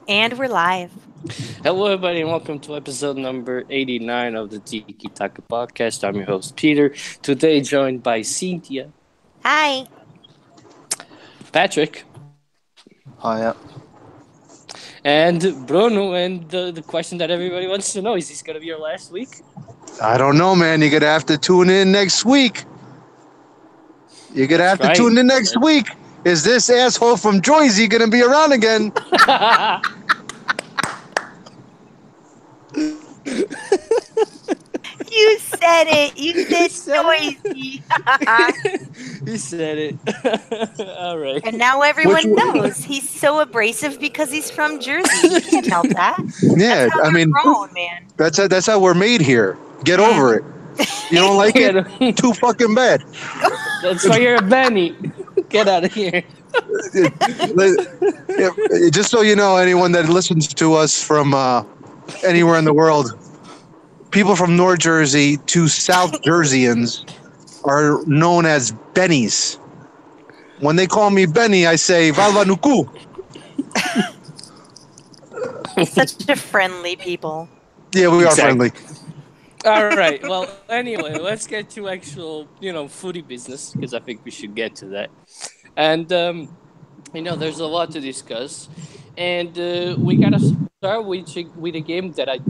And we're live. Hello, everybody, and welcome to episode number 89 of the Tiki Taka Podcast. I'm your host, Peter. Today, joined by Cynthia, Hi. Patrick, Hiya. and Bruno. And the question that everybody wants to know is this going to be our last week? I don't know, man. You're gonna have to tune in next week. You're gonna That's have to right. tune in next week. Is this asshole from Jersey gonna be around again? You said it. You said said noisy. He said it. All right. And now Which everyone one? knows he's so abrasive because he's from Jersey. You can't help that. Yeah, That's how I they're mean, grown, man. that's how we're made here. Get over it. You don't like it? Yeah, Too fucking bad. that's why you're a Benny. Get out of here. Just so you know, anyone that listens to us from anywhere in the world, people from North Jersey to South Jerseyans are known as Bennies. When they call me Benny, I say Valvanuku. Such a friendly people. Yeah, we are Exactly. friendly. All right. Well, anyway, let's get to actual, footy business because I think we should get to that. And there's a lot to discuss, and we gotta start with a game that I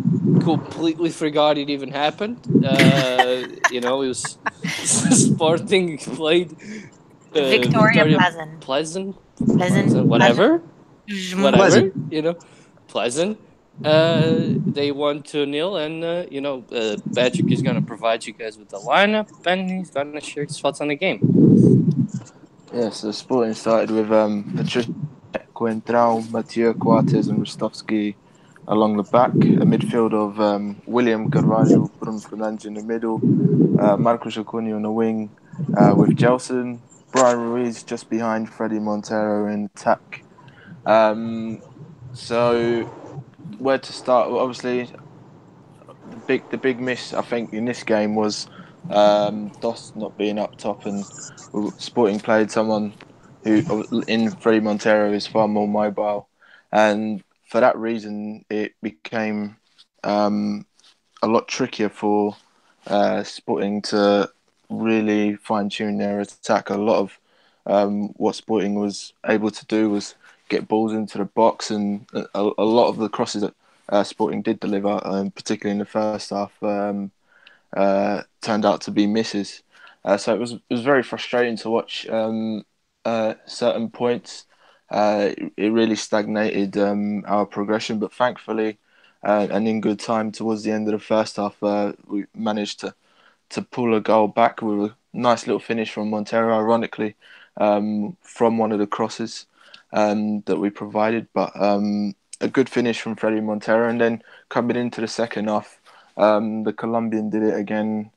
completely forgot it even happened. It was Sporting played Victoria Pleasant. Pleasant, Pleasant. whatever, Pleasant. Pleasant. Pleasant. They won 2-0, and Patrick is gonna provide you guys with the lineup, and he's gonna share his thoughts on the game. Yeah, so Sporting started with Patricia, Coentrão, Mathieu Coates and Rostovsky along the back. A midfield of William Carvalho, Bruno Fernandes in the middle, Marcos Acuna on the wing with Gelson, Brian Ruiz just behind Freddie Montero in attack. So where to start? Well, obviously, the big miss I think in this game was Doss not being up top, and Sporting played someone who in Freddie Montero is far more mobile, and for that reason it became a lot trickier for Sporting to really fine tune their attack. A lot of what Sporting was able to do was get balls into the box, and a lot of the crosses that Sporting did deliver, particularly in the first half, turned out to be misses. So it was very frustrating to watch certain points. It really stagnated our progression, but thankfully, and in good time towards the end of the first half, we managed to pull a goal back with a nice little finish from Montero, ironically, from one of the crosses that we provided. But a good finish from Freddie Montero, and then coming into the second half, the Colombian did it again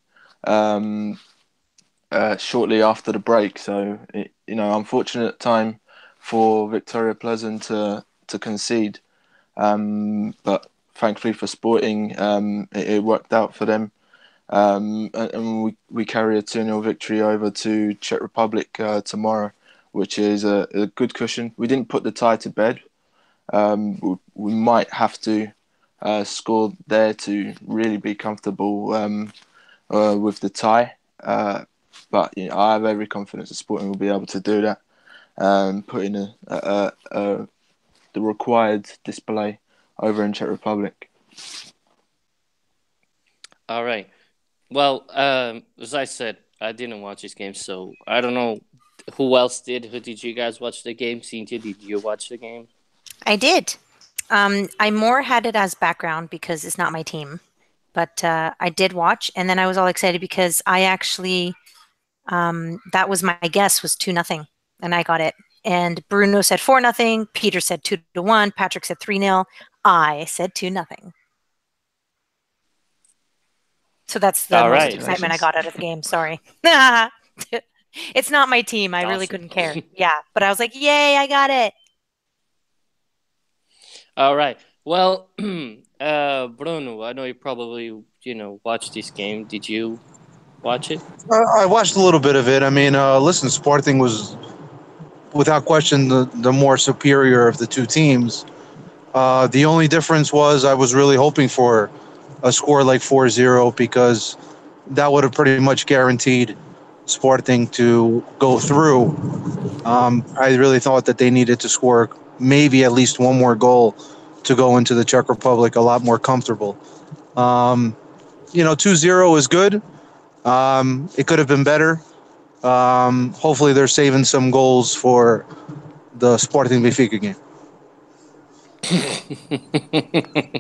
shortly after the break. So, unfortunate time for Victoria Pleasant to concede. But thankfully for Sporting, it worked out for them. And we carry a 2-0 victory over to Czech Republic tomorrow, which is a good cushion. We didn't put the tie to bed. We might have to score there to really be comfortable with the tie. But I have every confidence that Sporting will be able to do that, put in the required display over in Czech Republic. All right. Well, as I said, I didn't watch this game, so I don't know who else did. Who did you guys watch the game? Cynthia, did you watch the game? I did. I more had it as background because it's not my team. But I did watch, and then I was all excited because I actually, that was my guess, was 2-0, and I got it. And Bruno said 4-0, Peter said 2-1, Patrick said 3-0, I said 2-0. So that's the All most right. excitement I got out of the game. Sorry. It's not my team. I really Awesome. couldn't care. Yeah, but I was like, yay, I got it. All right. Well, Bruno, I know you probably, watched this game. Did you watch it? I watched a little bit of it. I mean, Sporting was without question the more superior of the two teams. The only difference was I was really hoping for a score like 4-0 because that would have pretty much guaranteed Sporting to go through. I really thought that they needed to score maybe at least one more goal to go into the Czech Republic a lot more comfortable. 2-0 is good. It could have been better. Hopefully they're saving some goals for the Sporting Benfica game.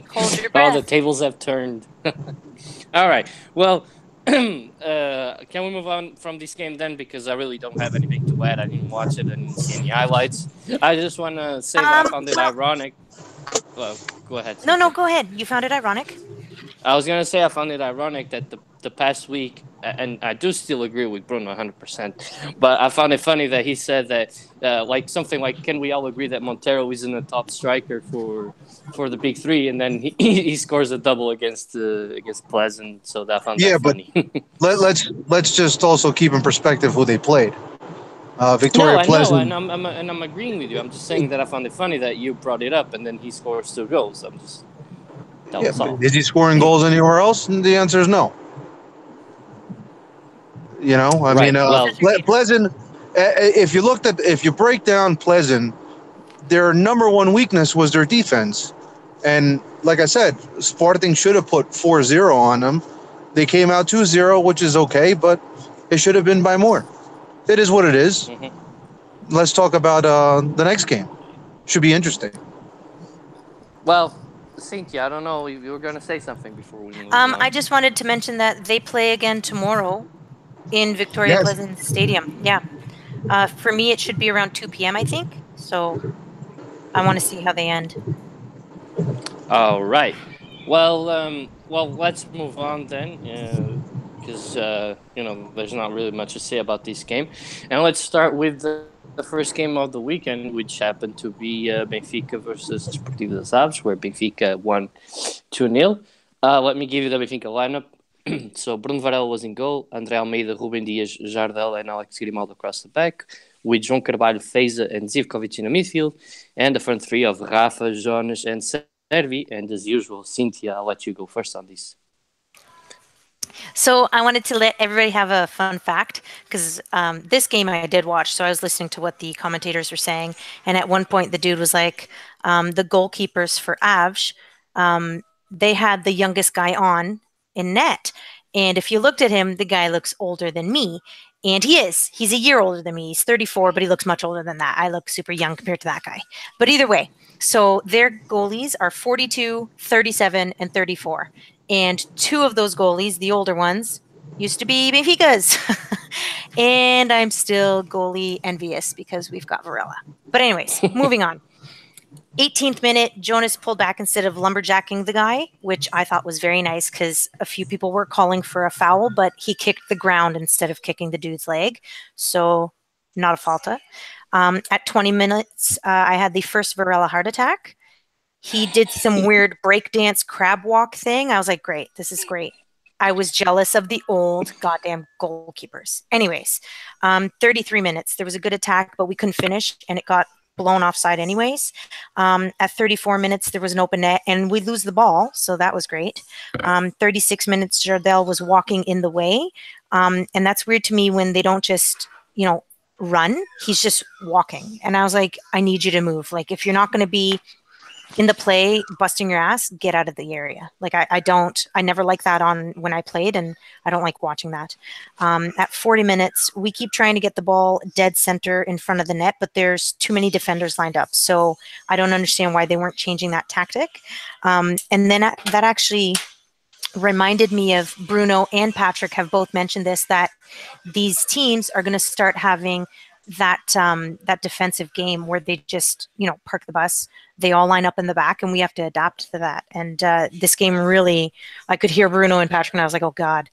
Hold your All the breath. tables have turned. All right. Well, can we move on from this game then? Because I really don't have anything to add. I didn't watch it. I didn't see any highlights. I just want to say that I found it ironic. Well, go ahead. No, go ahead. You found it ironic? I was going to say I found it ironic that the past week, and I do still agree with Bruno 100%, but I found it funny that he said that, like something like, can we all agree that Montero isn't a top striker for the big three, and then he scores a double against Pleasant, so I found that funny. But let's just also keep in perspective who they played. Victoria No, I Pleasant. know, and I'm agreeing with you. I'm just saying that I found it funny that you brought it up, and then he scores 2 goals. That was all. Is he scoring goals anywhere else? And the answer is no. Pleasant. If you break down Pleasant, their number one weakness was their defense, and like I said, Sporting should have put 4-0 on them. They came out 2-0, which is okay, but it should have been by more. It is what it is. Mm-hmm. Let's talk about the next game. Should be interesting. Well, Cynthia, I don't know if you were going to say something before we move on. I just wanted to mention that they play again tomorrow in Victoria Pleasant Stadium. Yeah. For me, it should be around 2 p.m., I think. So I want to see how they end. All right. Well, let's move on then, because there's not really much to say about this game, and let's start with the first game of the weekend, which happened to be Benfica versus Desportivo das Aves, where Benfica won 2-0. Let me give you the Benfica lineup. So Bruno Varela was in goal, André Almeida, Rubem Dias, Jardel, and Alex Grimaldo across the back, with João Carvalho, Feza, and Zivkovic in the midfield, and the front three of Rafa, Jonas, and Servi. And as usual, Cynthia, I'll let you go first on this. So I wanted to let everybody have a fun fact, because this game I did watch, so I was listening to what the commentators were saying, and at one point the dude was like, the goalkeepers for Avs, they had the youngest guy on in net, and if you looked at him, the guy looks older than me, and he's a year older than me. He's 34, but he looks much older than that. I look super young compared to that guy. But either way, so their goalies are 42, 37, and 34. And 2 of those goalies, the older ones, used to be Benfica's. And I'm still goalie envious because we've got Varela. But anyways, moving on. 18th minute, Jonas pulled back instead of lumberjacking the guy, which I thought was very nice because a few people were calling for a foul, but he kicked the ground instead of kicking the dude's leg. So not a falta. At 20 minutes, I had the first Varela heart attack. He did some weird breakdance crab walk thing. I was like, great, this is great. I was jealous of the old goddamn goalkeepers. Anyways, 33 minutes. There was a good attack, but we couldn't finish, and it got blown offside anyways. At 34 minutes, there was an open net, and we lose the ball, so that was great. 36 minutes, Jardel was walking in the way, and that's weird to me when they don't just, run. He's just walking, and I was like, I need you to move. Like, if you're not going to be in the play busting your ass, get out of the area. Like I never liked that on when I played, and I don't like watching that. At 40 minutes, we keep trying to get the ball dead center in front of the net, but there's too many defenders lined up. So I don't understand why they weren't changing that tactic. And then that actually reminded me of Bruno and Patrick have both mentioned this, that these teams are going to start having that defensive game where they just, park the bus. They all line up in the back, and we have to adapt to that. And this game really, I could hear Bruno and Patrick, and I was like, oh, God.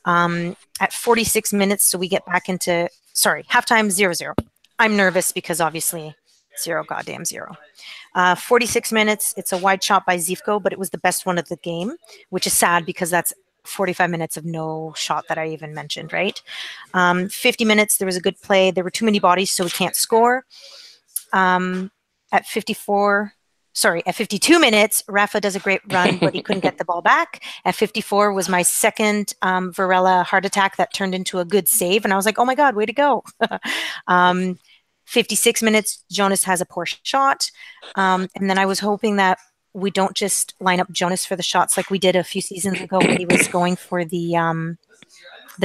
At 46 minutes, so we get back into, halftime 0-0. I'm nervous because obviously 0 goddamn 0. 46 minutes, it's a wide shot by Zivko, but it was the best one of the game, which is sad because that's 45 minutes of no shot that I even mentioned, right? 50 minutes, there was a good play. There were too many bodies, so we can't score. At 54, sorry, at 52 minutes, Rafa does a great run, but he couldn't get the ball back. At 54 was my second Varela heart attack that turned into a good save. And I was like, oh my God, way to go. 56 minutes, Jonas has a poor shot. And then I was hoping that we don't just line up Jonas for the shots like we did a few seasons ago when he was going for the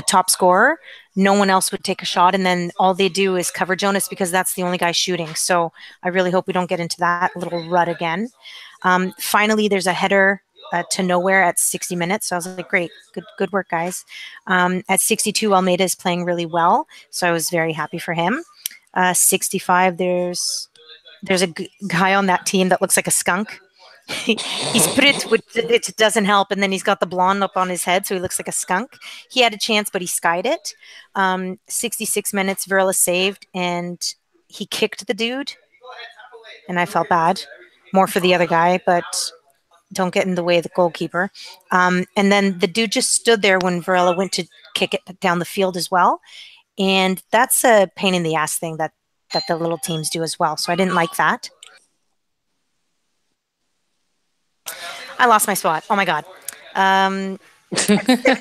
top scorer. No one else would take a shot, and then all they do is cover Jonas because that's the only guy shooting. So I really hope we don't get into that little rut again. Finally, there's a header to nowhere at 60 minutes. So I was like, great, good work, guys. At 62, Almeida is playing really well, so I was very happy for him. 65, there's a guy on that team that looks like a skunk. He's put it, which it doesn't help, and then he's got the blonde up on his head, so he looks like a skunk. He had a chance, but he skied it. 66 minutes, Varela saved, and he kicked the dude, and I felt bad. More for the other guy, but don't get in the way of the goalkeeper. And then the dude just stood there when Varela went to kick it down the field as well, and that's a pain in the ass thing that the little teams do as well, so I didn't like that. I lost my spot. Oh my God. 70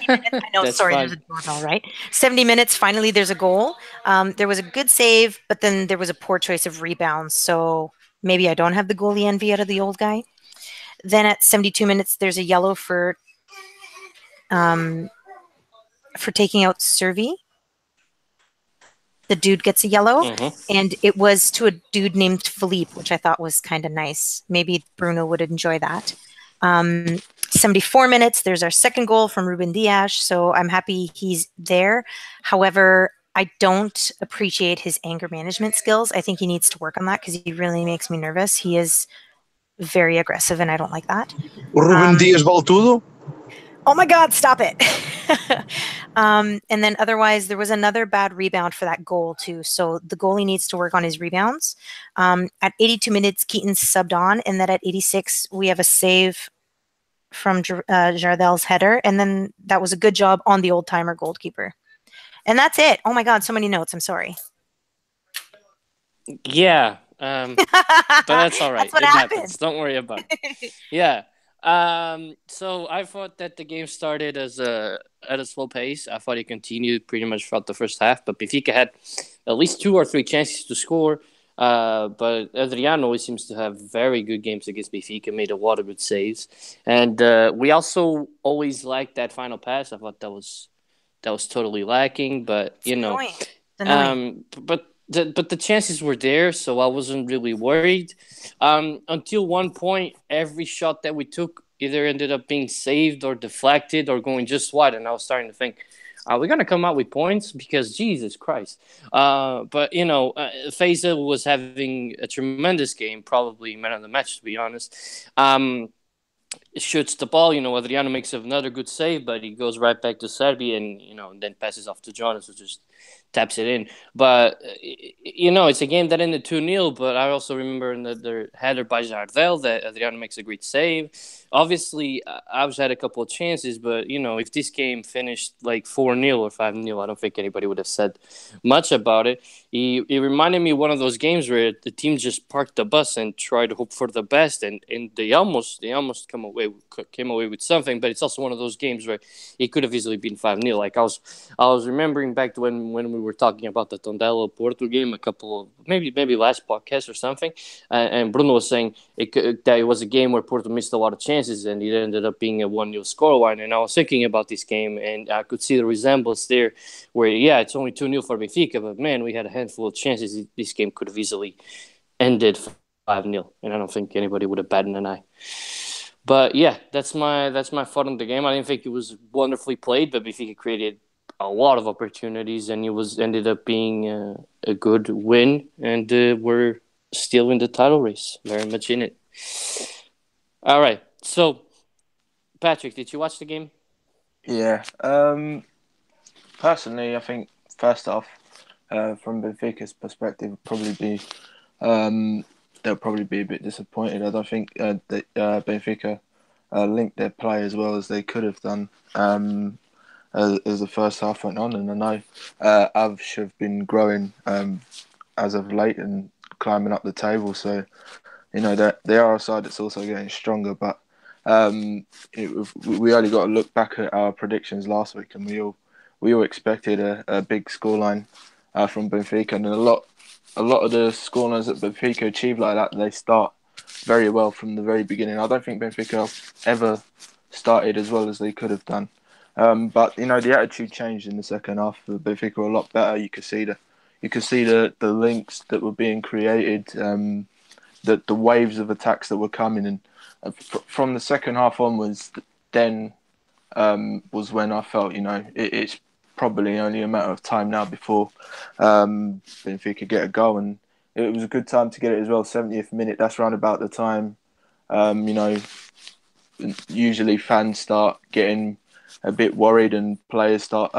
minutes, I know, That's sorry, fine. there's a doorbell, right? 70 minutes, finally there's a goal. There was a good save, but then there was a poor choice of rebounds. So maybe I don't have the goalie envy out of the old guy. Then at 72 minutes, there's a yellow for taking out Servi. The dude gets a yellow, and it was to a dude named Philippe, which I thought was kind of nice. Maybe Bruno would enjoy that. 74 minutes, there's our second goal from Ruben Dias, so I'm happy he's there. However, I don't appreciate his anger management skills. I think he needs to work on that because he really makes me nervous. He is very aggressive, and I don't like that. Ruben Dias Baltudo? Oh my God, stop it. And then otherwise, there was another bad rebound for that goal too. So the goalie needs to work on his rebounds. At 82 minutes, Keaton subbed on. And then at 86, we have a save from Jardel's header. And then that was a good job on the old-timer goalkeeper. And that's it. Oh my God, so many notes. I'm sorry. Yeah, but that's all right. That's what it happens. happens. Don't worry about it. Yeah. So I thought that the game started at a slow pace. I thought it continued pretty much throughout the first half, but Benfica had at least 2 or 3 chances to score. But Adriano seems to have very good games against Benfica, made a lot of good saves, and we also always liked that final pass. I thought that was totally lacking, but you know, but the chances were there, so I wasn't really worried. Until one point, every shot that we took either ended up being saved or deflected or going just wide, and I was starting to think, are we going to come out with points? Because Jesus Christ. But, you know, Faisal was having a tremendous game, probably man of the match, to be honest. Shoots the ball, you know, Adriano makes another good save, but he goes right back to Serbia and, you know, then passes off to Jonas, who just taps it in. But, you know, it's a game that ended 2-0, but I also remember another header by Jardel that Adriano makes a great save. Obviously, I've had a couple of chances, but, you know, if this game finished like 4-0 or 5-0, I don't think anybody would have said much about it. It reminded me of one of those games where the team just parked the bus and tried to hope for the best, and they almost came away with something. But it's also one of those games where it could have easily been 5-0. Like I was remembering back to when we were talking about the Tondela Porto game a couple of maybe last podcast or something, and Bruno was saying that it was a game where Porto missed a lot of chances and it ended up being a 1-0 scoreline. And I was thinking about this game and I could see the resemblance there, where yeah, it's only 2-0 for Benfica, but man, we had a handful of chances. This game could have easily ended 5-0, and I don't think anybody would have batted an eye. But yeah, that's my thought on the game. I didn't think it was wonderfully played, but Benfica created a lot of opportunities, and it ended up being a good win, and we're still in the title race, very much in it. All right, so Patrick, did you watch the game? Yeah. Personally, I think first off, from Benfica's perspective, they'll probably be a bit disappointed. I don't think that Benfica linked their play as well as they could have done as the first half went on. And I know Avsh have been growing as of late and climbing up the table, so you know, that they are a side that's also getting stronger. But we only got to look back at our predictions last week, and we all expected a big scoreline from Benfica, and a lot of the scorelines that Benfica achieve like that, they start very well from the very beginning. I don't think Benfica ever started as well as they could have done. But you know, the attitude changed in the second half. Benfica were a lot better. You could see the links that were being created, the waves of attacks that were coming, and from the second half onwards, then was when I felt, you know, it's probably only a matter of time now before Benfica get a goal, and it was a good time to get it as well. 70th minute, that's around about the time, you know, usually fans start getting a bit worried and players start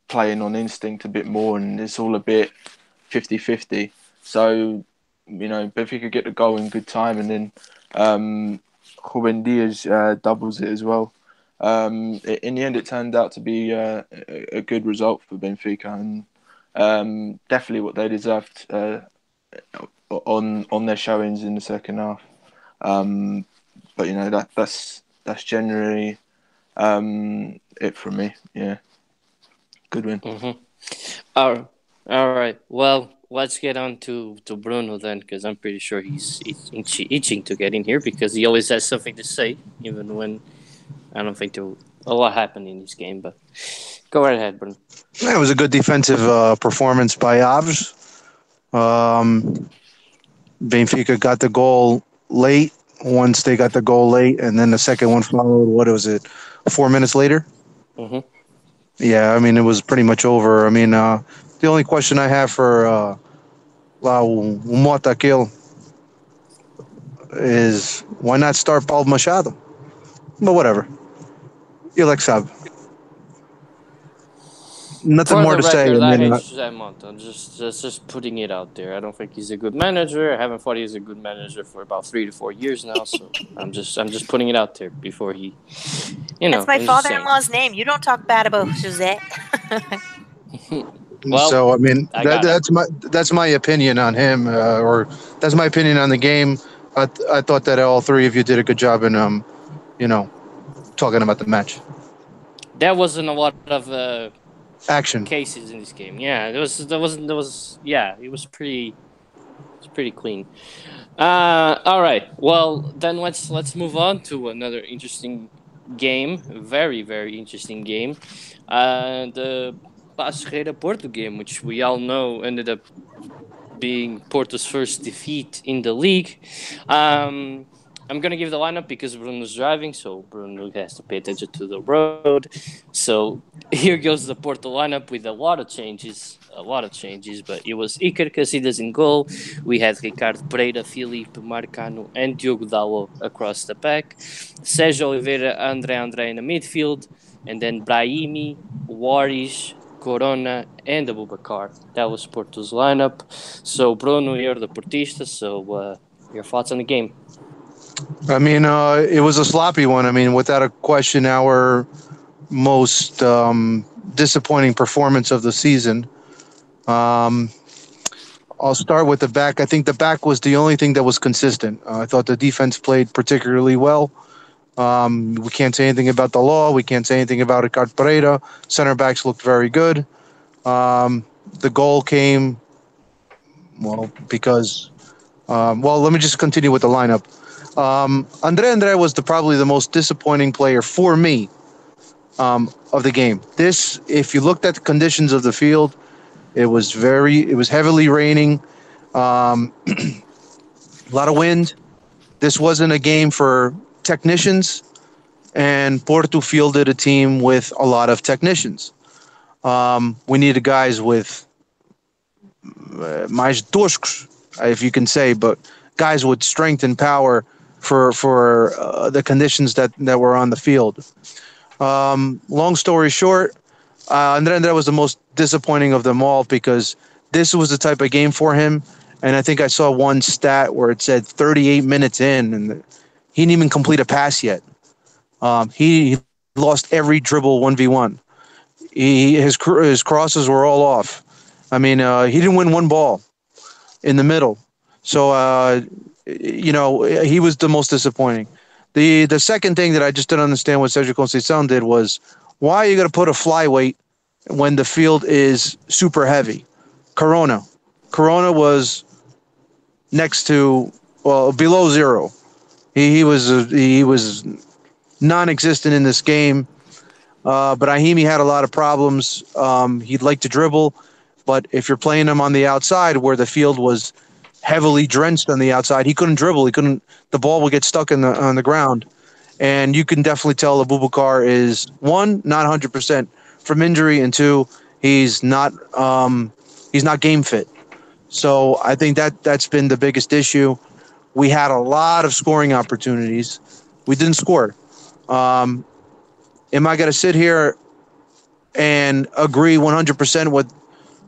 playing on instinct a bit more, and it's all a bit 50-50. So, you know, Benfica get the goal in good time, and then Ruben Dias doubles it as well. In the end, it turned out to be a good result for Benfica, and definitely what they deserved on their showings in the second half. But you know, that's generally it from me. Yeah, good win. Mm-hmm. All right. Well, let's get on to Bruno then, because I'm pretty sure he's itching to get in here because he always has something to say, even when I don't think a lot happened in this game. But go right ahead, Bruno. It was a good defensive performance by Aves. Benfica got the goal late. Once they got the goal late, and then the second one followed. What was it? 4 minutes later. Mm-hmm. Yeah, I mean it was pretty much over. I mean, the only question I have for La Mota Kill is why not start Paul Machado? But whatever. You like Sab. Nothing For more the to say. I record, I mean, hate Jose Mota. Just putting it out there. I don't think he's a good manager. I haven't thought he's a good manager for about 3 to 4 years now. So I'm just putting it out there before he, you know. That's my I'm just saying. father-in-law's name. You don't talk bad about Jose. Well, so I mean I got it. that's my opinion on him, or that's my opinion on the game. I thought that all three of you did a good job in you know, talking about the match. There wasn't a lot of Action. cases in this game. Yeah, it was pretty clean. All right. Well, then let's move on to another interesting game. Very very interesting game. The Passeira Porto game, which we all know ended up being Porto's first defeat in the league. I'm going to give the lineup because Bruno's driving, so Bruno has to pay attention to the road. So here goes the Porto lineup with a lot of changes, but it was Iker Casillas in goal. We had Ricardo Pereira, Filipe Marcano, and Diogo Dalot across the back. Sérgio Oliveira, André in the midfield, and then Brahimi, Waris, Corona, and Abubakar. That was Porto's lineup. So, Bruno, you're the Portista, so your thoughts on the game? I mean, it was a sloppy one. I mean, without a question, our most disappointing performance of the season. I'll start with the back. I think the back was the only thing that was consistent. I thought the defense played particularly well. We can't say anything about the law. We can't say anything about Ricardo Pereira. Center backs looked very good. The goal came, well, because, let me just continue with the lineup. Andre was probably the most disappointing player for me of the game. This, if you looked at the conditions of the field, it was heavily raining, a lot of wind. This wasn't a game for technicians, and Porto fielded a team with a lot of technicians. We needed guys with mais toscos, if you can say, but guys with strength and power for the conditions that were on the field. Long story short, Andre was the most disappointing of them all because this was the type of game for him. And I think I saw one stat where it said 38 minutes in, and he didn't even complete a pass yet. He lost every dribble 1v1. His crosses were all off. I mean, he didn't win one ball in the middle. So he was the most disappointing. The second thing that I just didn't understand what Sergio Conceição did was, why are you going to put a flyweight when the field is super heavy? Corona. Corona was next to, well, below zero. He was non-existent in this game. But Ahimi had a lot of problems. He'd like to dribble, but if you're playing him on the outside where the field was heavily drenched on the outside, he couldn't dribble. He couldn't. The ball would get stuck on the ground, and you can definitely tell Abubakar is, one, not 100% from injury, and two, he's not game fit. So I think that's been the biggest issue. We had a lot of scoring opportunities. We didn't score. Am I going to sit here and agree 100% with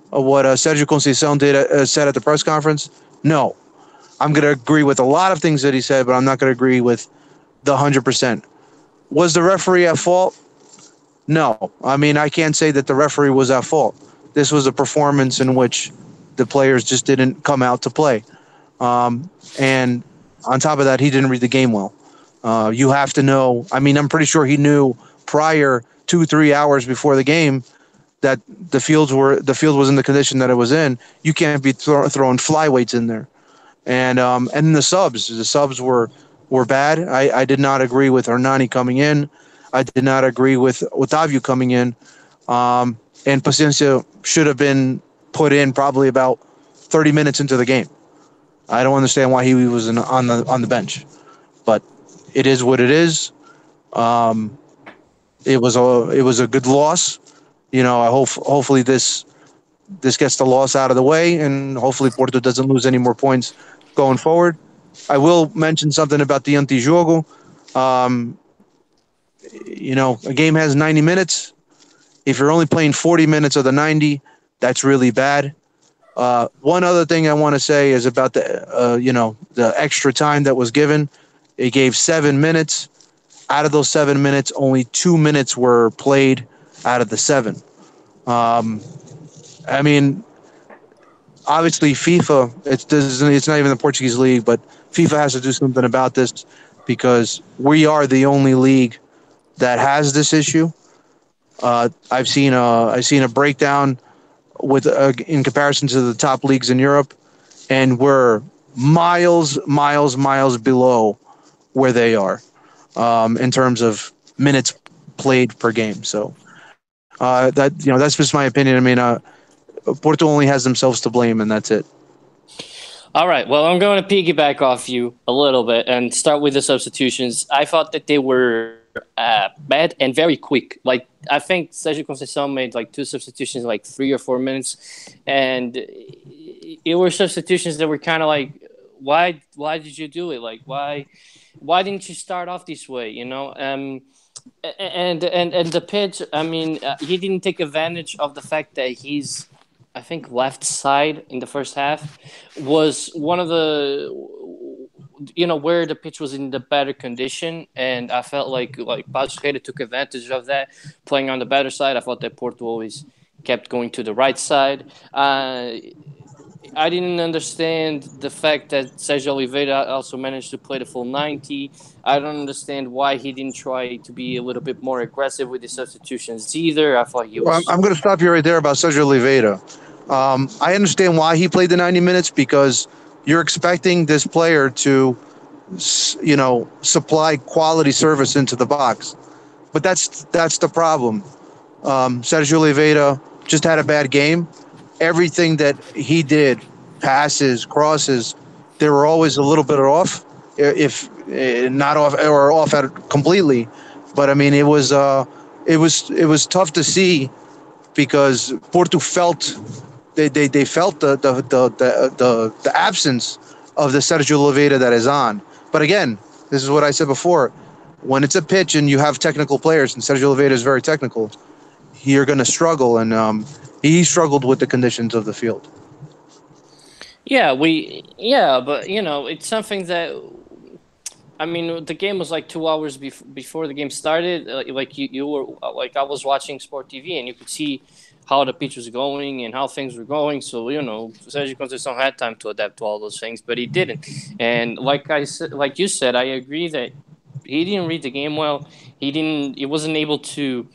what Sergio Conceição said at the press conference? No. I'm going to agree with a lot of things that he said, but I'm not going to agree with the 100%. Was the referee at fault? No. I mean, I can't say that the referee was at fault. This was a performance in which the players just didn't come out to play. And on top of that, he didn't read the game well. You have to know. I mean, I'm pretty sure he knew prior 2-3 hours before the game that the field was in the condition that it was in. You can't be throwing flyweights in there. And the subs were bad. I did not agree with Hernani coming in. I did not agree with Otavio coming in. And Paciencia should have been put in probably about 30 minutes into the game. I don't understand why he was on the bench, but it is what it is. It was a good loss. I hopefully this gets the loss out of the way, and hopefully Porto doesn't lose any more points going forward. I will mention something about the anti-jogo. A game has 90 minutes. If you're only playing 40 minutes of the 90, that's really bad. One other thing I want to say is about the extra time that was given. It gave 7 minutes. Out of those 7 minutes, only 2 minutes were played out of the 7. I mean, obviously FIFA, it's not even the Portuguese league, but FIFA has to do something about this because we are the only league that has this issue. I've seen a breakdown with in comparison to the top leagues in Europe, and we're miles below where they are in terms of minutes played per game. So that's just my opinion. I mean, Porto only has themselves to blame, and that's it. All right. Well, I'm going to piggyback off you a little bit and start with the substitutions. I thought that they were bad and very quick. Like, I think Sergio Conceição made like 2 substitutions, like 3 or 4 minutes, and it were substitutions that were kind of like, why did you do it? Like, why didn't you start off this way? And the pitch. I mean, he didn't take advantage of the fact that he's, I think, left side in the first half was one of the, where the pitch was in the better condition, and I felt like Paços Ferreira took advantage of that, playing on the better side. I thought that Porto always kept going to the right side. I didn't understand the fact that Sérgio Oliveira also managed to play the full 90. I don't understand why he didn't try to be a little bit more aggressive with the substitutions either. I thought he was... Well, I'm going to stop you right there about Sérgio Oliveira. I understand why he played the 90 minutes because you're expecting this player to, supply quality service into the box. But that's the problem. Sérgio Oliveira just had a bad game. Everything that he did, passes, crosses, they were always a little bit off, if not off or off completely. But I mean, it was tough to see because Porto felt they felt the absence of the Sergio Oliveira that is on. But again, this is what I said before: when it's a pitch and you have technical players, and Sergio Oliveira is very technical, you're going to struggle, and he struggled with the conditions of the field. Yeah, but it's something that, I mean, the game was like 2 hours before the game started. Like you were, like I was watching Sport TV, and you could see how the pitch was going and how things were going. So Sergio Conceição had time to adapt to all those things, but he didn't. And like you said, I agree that he didn't read the game well. He wasn't able to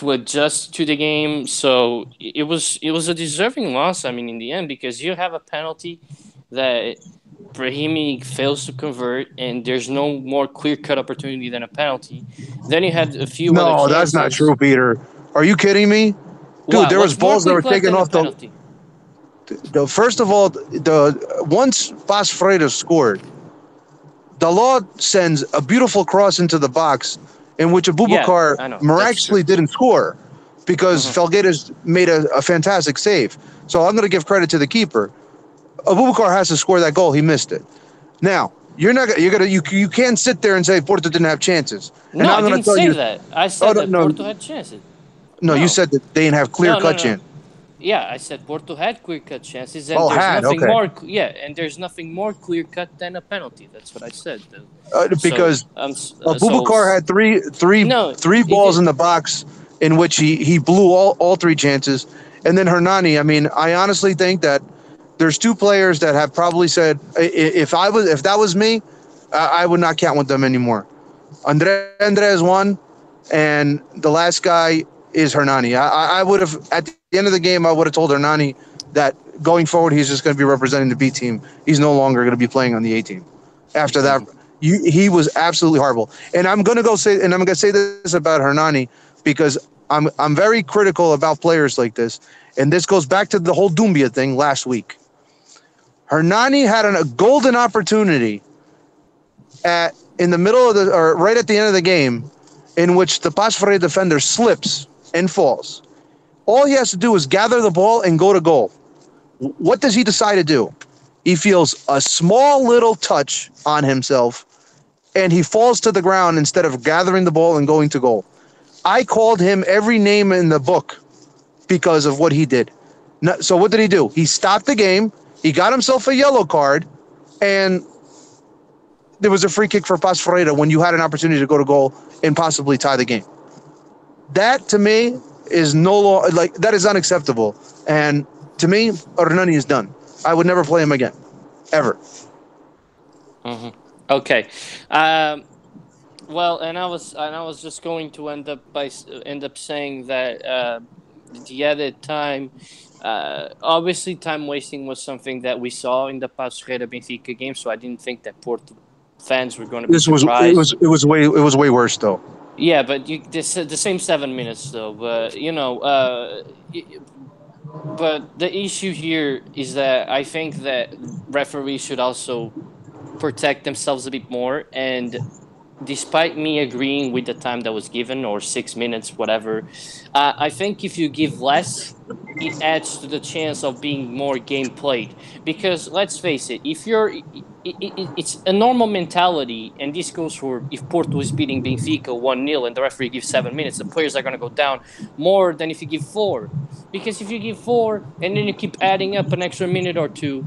adjust to the game. So it was a deserving loss. I mean, in the end, because you have a penalty that Brahimi fails to convert, and there's no more clear-cut opportunity than a penalty. Then you had a few other chances. No, that's not true, Peter. Are you kidding me? Dude, Wow, there was balls that were taken off penalty? First of all, once Paz Freire scored, the law sends a beautiful cross into the box in which Abubakar miraculously didn't score because Felgueiras made a fantastic save. So I'm going to give credit to the keeper. Abubakar has to score that goal. He missed it. Now, you can't sit there and say Porto didn't have chances. No, I didn't say that. I said that Porto had chances. No, you said that they didn't have clear-cut chances. Yeah, I said Porto had clear-cut chances, and and there's nothing more clear-cut than a penalty. That's what I said. Because Abubakar had three balls in the box in which he blew all three chances, and then Hernani. I mean, I honestly think that there's two players that have probably said, if that was me, I would not count with them anymore. Andres one, and the last guy is Hernani. I would have, at the end of the game, I would have told Hernani that going forward, he's just going to be representing the B team. He's no longer going to be playing on the A team. After that, he was absolutely horrible. And I'm going to say this about Hernani because I'm very critical about players like this. And this goes back to the whole Doumbia thing last week. Hernani had a golden opportunity in the middle of or right at the end of the game, in which the Paz Freire defender slips and falls. All he has to do is gather the ball and go to goal. What does he decide to do? He feels a small little touch on himself, and he falls to the ground instead of gathering the ball and going to goal. I called him every name in the book because of what he did. So what did he do? He stopped the game. He got himself a yellow card, and there was a free kick for Paz Freire when you had an opportunity to go to goal and possibly tie the game. That, to me, is that is unacceptable. And to me, Hernani is done. I would never play him again, ever. Okay. Well, and I was just going to end up saying that the added time. Obviously, time wasting was something that we saw in the Paz Freire Benfica game, so I didn't think that Porto fans were going to be surprised. It was way worse though. Yeah, but the same 7 minutes though. But but the issue here is that I think that referees should also protect themselves a bit more. And despite me agreeing with the time that was given, or 6 minutes, whatever, I think if you give less, it adds to the chance of being more game played. Because let's face it, if it's a normal mentality, and this goes for if Porto is beating Benfica 1-0 and the referee gives 7 minutes, the players are going to go down more than if you give 4. Because if you give 4 and then you keep adding up an extra minute or two,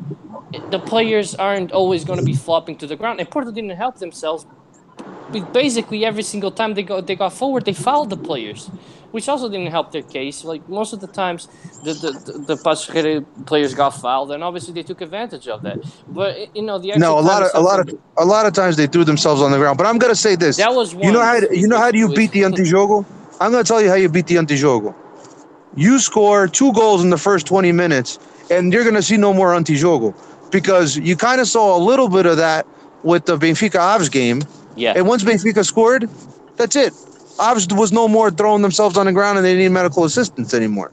the players aren't always going to be flopping to the ground. And Porto didn't help themselves. Basically, every single time they got forward, they fouled the players, which also didn't help their case. Like most of the times, the Paz Freire players got fouled, and obviously they took advantage of that. But a lot of times they threw themselves on the ground. But I'm gonna say this: that was one. You know how do you beat the antijogo? I'm gonna tell you how you beat the antijogo. You score 2 goals in the first 20 minutes, and you're gonna see no more antijogo, because you kind of saw a little bit of that with the Benfica Aves game. Yeah. And once Benfica scored, that's it. Aves was no more throwing themselves on the ground, and they didn't need medical assistance anymore.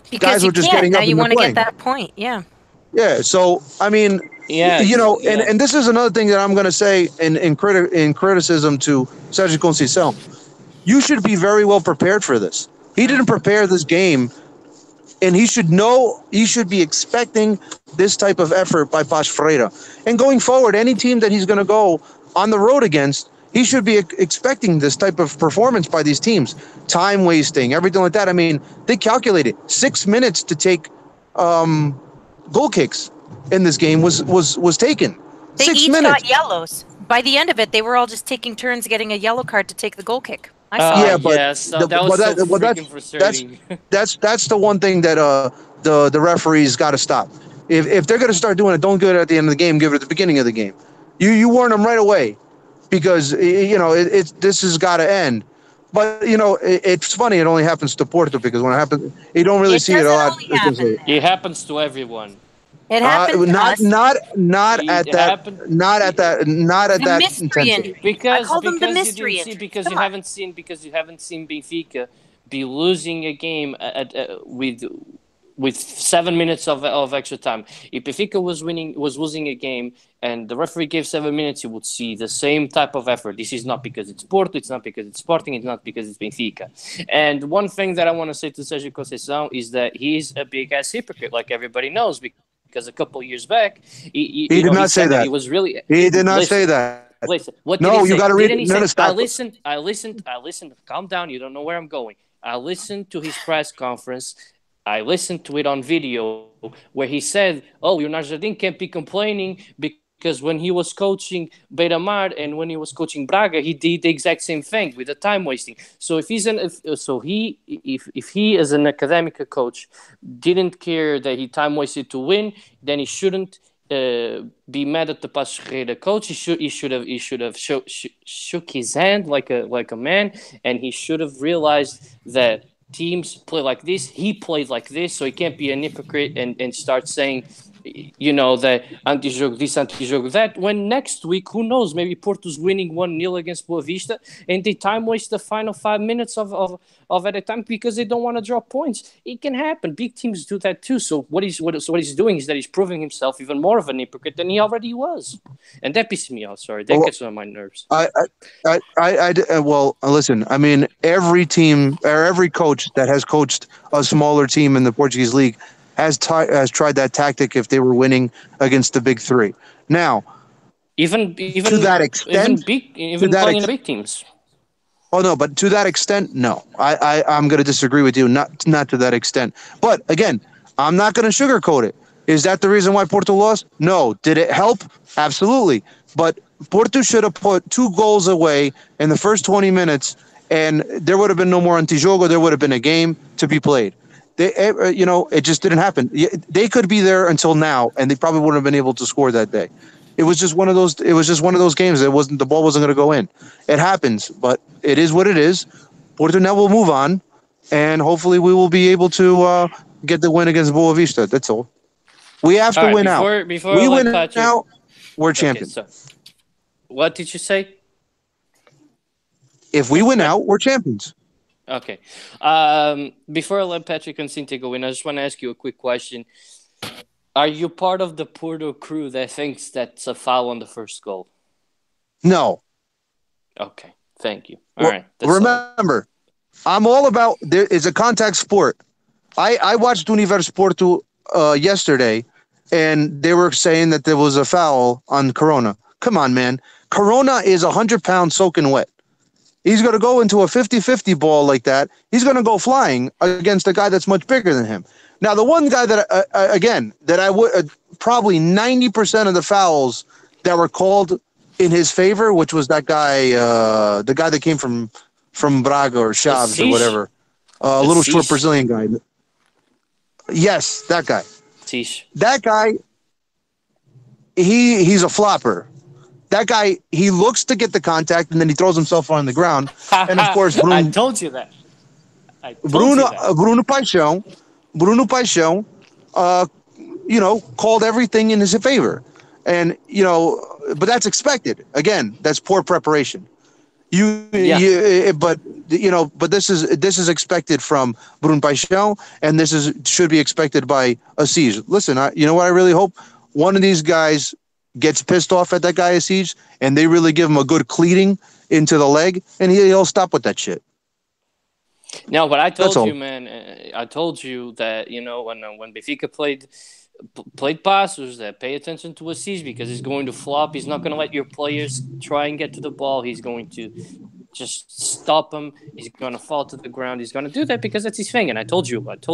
Because guys were just getting up and you want to playing. get that point, yeah. Yeah. So I mean, and this is another thing that I'm going to say in criticism to Sergio Conceição. You should be very well prepared for this. He didn't prepare this game, and he should know. He should be expecting this type of effort by Paz Freire. And going forward, any team that he's going to go on the road against, he should be expecting this type of performance by these teams. Time wasting, everything like that. I mean, they calculated 6 minutes to take goal kicks in this game was taken. They 6 each minutes. got yellows. By the end of it, they were all just taking turns getting a yellow card to take the goal kick. I saw Yeah, it. but So that was so freaking frustrating. that's the one thing that the referees got to stop. If they're going to start doing it, don't do it at the end of the game. Give it at the beginning of the game. You warn them right away, because this has got to end. But it's funny. It only happens to Porto, because when it happens, you don't really It see it a doesn't lot. only happen It there. happens to everyone. It happened to Not us. not not at It that happened. not at that not at The that mystery intensity. injuries. I call them the Because you mystery didn't see injuries. Come on. because you haven't seen Benfica be losing a game with 7 minutes of extra time. If Benfica was losing a game and the referee gave 7 minutes, you would see the same type of effort. This is not because it's Porto, it's not because it's Sporting, it's not because it's Benfica. And one thing that I want to say to Sergio Conceição is that he's a big ass hypocrite, like everybody knows, because a couple of years back, He did he not say said that that. he was really. He did not say Listen, that. listen. What did No, he say? you got to read. Didn't he No, say? no, stop. I listened. Calm down. You don't know where I'm going. I listened to his press conference. I listened to it on video where he said, "Oh, Leonardo Jardim can't be complaining because when he was coaching Beira-Mar and when he was coaching Braga, he did the exact same thing with the time wasting. So if he as an academic coach didn't care that he time wasted to win, then he shouldn't be mad at the Passos Ferreira coach. He should have shook his hand like a man, and he should have realized that teams play like this. He played like this, so he can't be a hypocrite and start saying, that anti-jogo this, anti-jogo that, when next week, who knows, maybe Porto's winning 1-0 against Boa Vista and they time waste the final 5 minutes of at a time because they don't want to draw points. It can happen. Big teams do that too. So what he's doing is that he's proving himself even more of an hypocrite than he already was. And that pisses me off. Sorry, that gets on my nerves. Well, listen. I mean, every team or every coach that has coached a smaller team in the Portuguese league has tried that tactic if they were winning against the big three. Now, even to that extent, even playing in the big teams. Oh no, but to that extent, no. I'm going to disagree with you. Not to that extent. But again, I'm not going to sugarcoat it. Is that the reason why Porto lost? No. Did it help? Absolutely. But Porto should have put 2 goals away in the first 20 minutes, and there would have been no more anti-jogo. There would have been a game to be played. It just didn't happen. They could be there until now, and they probably wouldn't have been able to score that day. It was just one of those. It was just one of those games. The ball wasn't going to go in. It happens, but it is what it is. Porto now will move on, and hopefully we will be able to get the win against Boa Vista. That's all. We have to win out. Before we win out, we're champions. Okay, so what did you say? If we win out, we're champions. Okay. Before I let Patrick and Cynthia go in, I just want to ask you a quick question. Are you part of the Porto crew that thinks that's a foul on the first goal? No. Okay. Thank you. All right. Remember, I'm all about there is a contact sport. I watched Universo Porto yesterday, and they were saying that there was a foul on Corona. Come on, man. Corona is 100 pounds soaking wet. He's going to go into a 50-50 ball like that. He's going to go flying against a guy that's much bigger than him. Now, the one guy that, that I would probably 90% of the fouls that were called in his favor, which was that guy, the guy that came from Braga or Chaves or whatever, a little short Brazilian guy. Yes, that guy. That guy, he's a flopper. That guy, he looks to get the contact, and then he throws himself on the ground. And of course, I told you that. Bruno Paixão, called everything in his favor, and but that's expected. Again, that's poor preparation. But this is expected from Bruno Paixão, and should be expected by Assis. Listen, you know what I really hope? One of these guys gets pissed off at that guy Assis, and they really give him a good cleating into the leg, and he'll stop with that shit. No, but I told you, man. I told you that when Benfica played passes, that pay attention to Assis because he's going to flop. He's not going to let your players try and get to the ball. He's going to just stop him. He's going to fall to the ground. He's going to do that because that's his thing. And I told you. But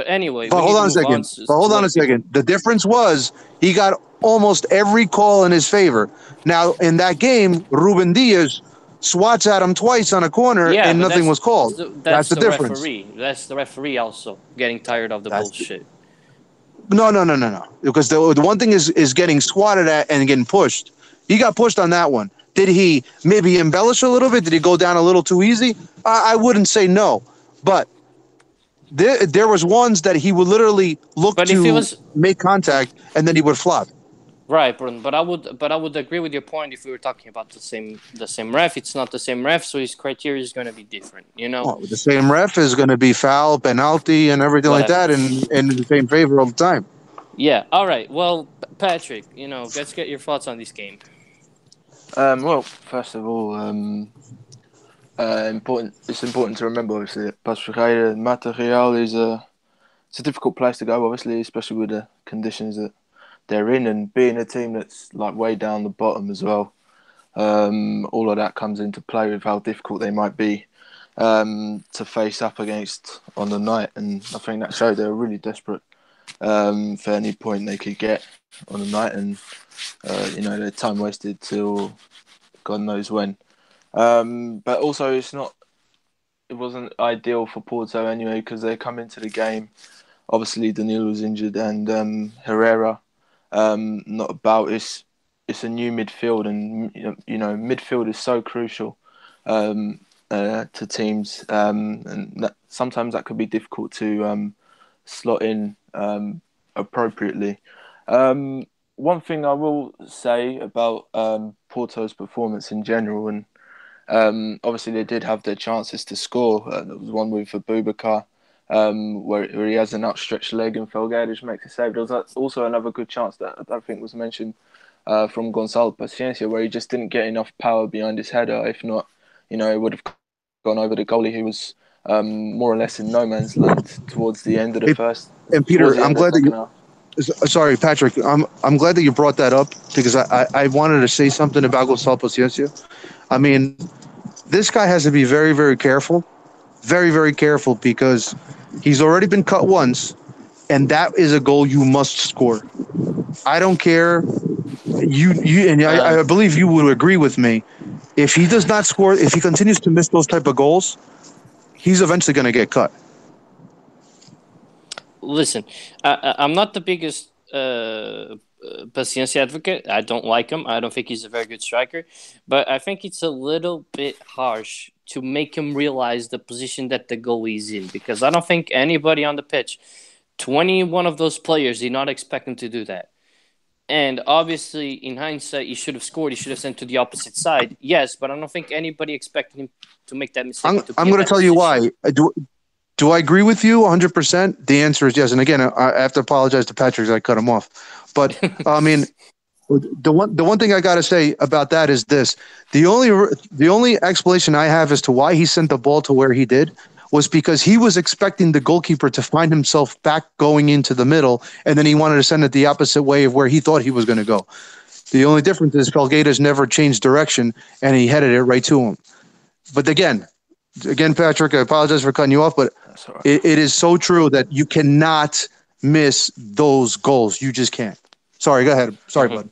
anyway, hold on a second. The difference was he got almost every call in his favor. Now in that game, Ruben Diaz swats at him twice on a corner Yeah, and but nothing was called. That's that's the the difference. referee. That's the referee also getting tired of the That's bullshit. no. Because the one thing is getting swatted at and getting pushed. He got pushed on that one. Did he maybe embellish a little bit? Did he go down a little too easy? I wouldn't say no, but there was ones that he would literally look But if it to was make contact and then he would flop. right, but I would agree with your point if we were talking about the same ref. It's not the same ref, so his criteria is going to be different. Well, the same ref is going to be foul, penalty, and everything like Whatever. that, in the same favor all the time. Yeah. All right. Well, Patrick, let's get your thoughts on this game. Well, first of all, important. It's important to remember, obviously, that Pasfreira and Material it's a difficult place to go, obviously, especially with the conditions that they're in, and being a team that's like way down the bottom as well. All of that comes into play with how difficult they might be to face up against on the night, and I think that showed they were really desperate for any point they could get on the night, and their time wasted till God knows when. But also, it wasn't ideal for Porto anyway because they come into the game. Obviously, Danilo was injured and Herrera not about. It's a new midfield, and midfield is so crucial to teams, and sometimes that could be difficult to slot in appropriately. One thing I will say about Porto's performance in general, and obviously they did have their chances to score. There was one with Abubakar where he has an outstretched leg and Felgueiras makes a save. There was also another good chance that I don't think was mentioned from Gonçalo Paciencia, where he just didn't get enough power behind his header. If not, it would have gone over the goalie, who was more or less in no man's land towards the end of the Hey, first. and Towards Peter, the I'm end of the glad that second you. half. Sorry, Patrick. I'm glad that you brought that up because I wanted to say something about Gonçalo Paciencia. I mean, this guy has to be very, very careful, very, very careful because he's already been cut once, and that is a goal you must score. I don't care. And I Um, believe you would agree with me. If he does not score, if he continues to miss those type of goals, he's eventually going to get cut. Listen, I'm not the biggest Paciencia advocate. I don't like him. I don't think he's a very good striker. But I think it's a little bit harsh to make him realize the position that the goalie is in. Because I don't think anybody on the pitch, 21 of those players, did not expect him to do that. And obviously, in hindsight, he should have scored. He should have sent to the opposite side. Yes, but I don't think anybody expected him to make that mistake. I'm going to tell you why. Do I agree with you 100%? The answer is yes. And again, I have to apologize to Patrick. I cut him off. But I mean, the one thing I got to say about that is this: the only explanation I have as to why he sent the ball to where he did was because he was expecting the goalkeeper to find himself back going into the middle, and then he wanted to send it the opposite way of where he thought he was going to go. The only difference is Felgueiras never changed direction, and he headed it right to him. But again, Patrick, I apologize for cutting you off, but Right. it is so true that you cannot miss those goals. You just can't. Sorry, go ahead. Sorry, bud.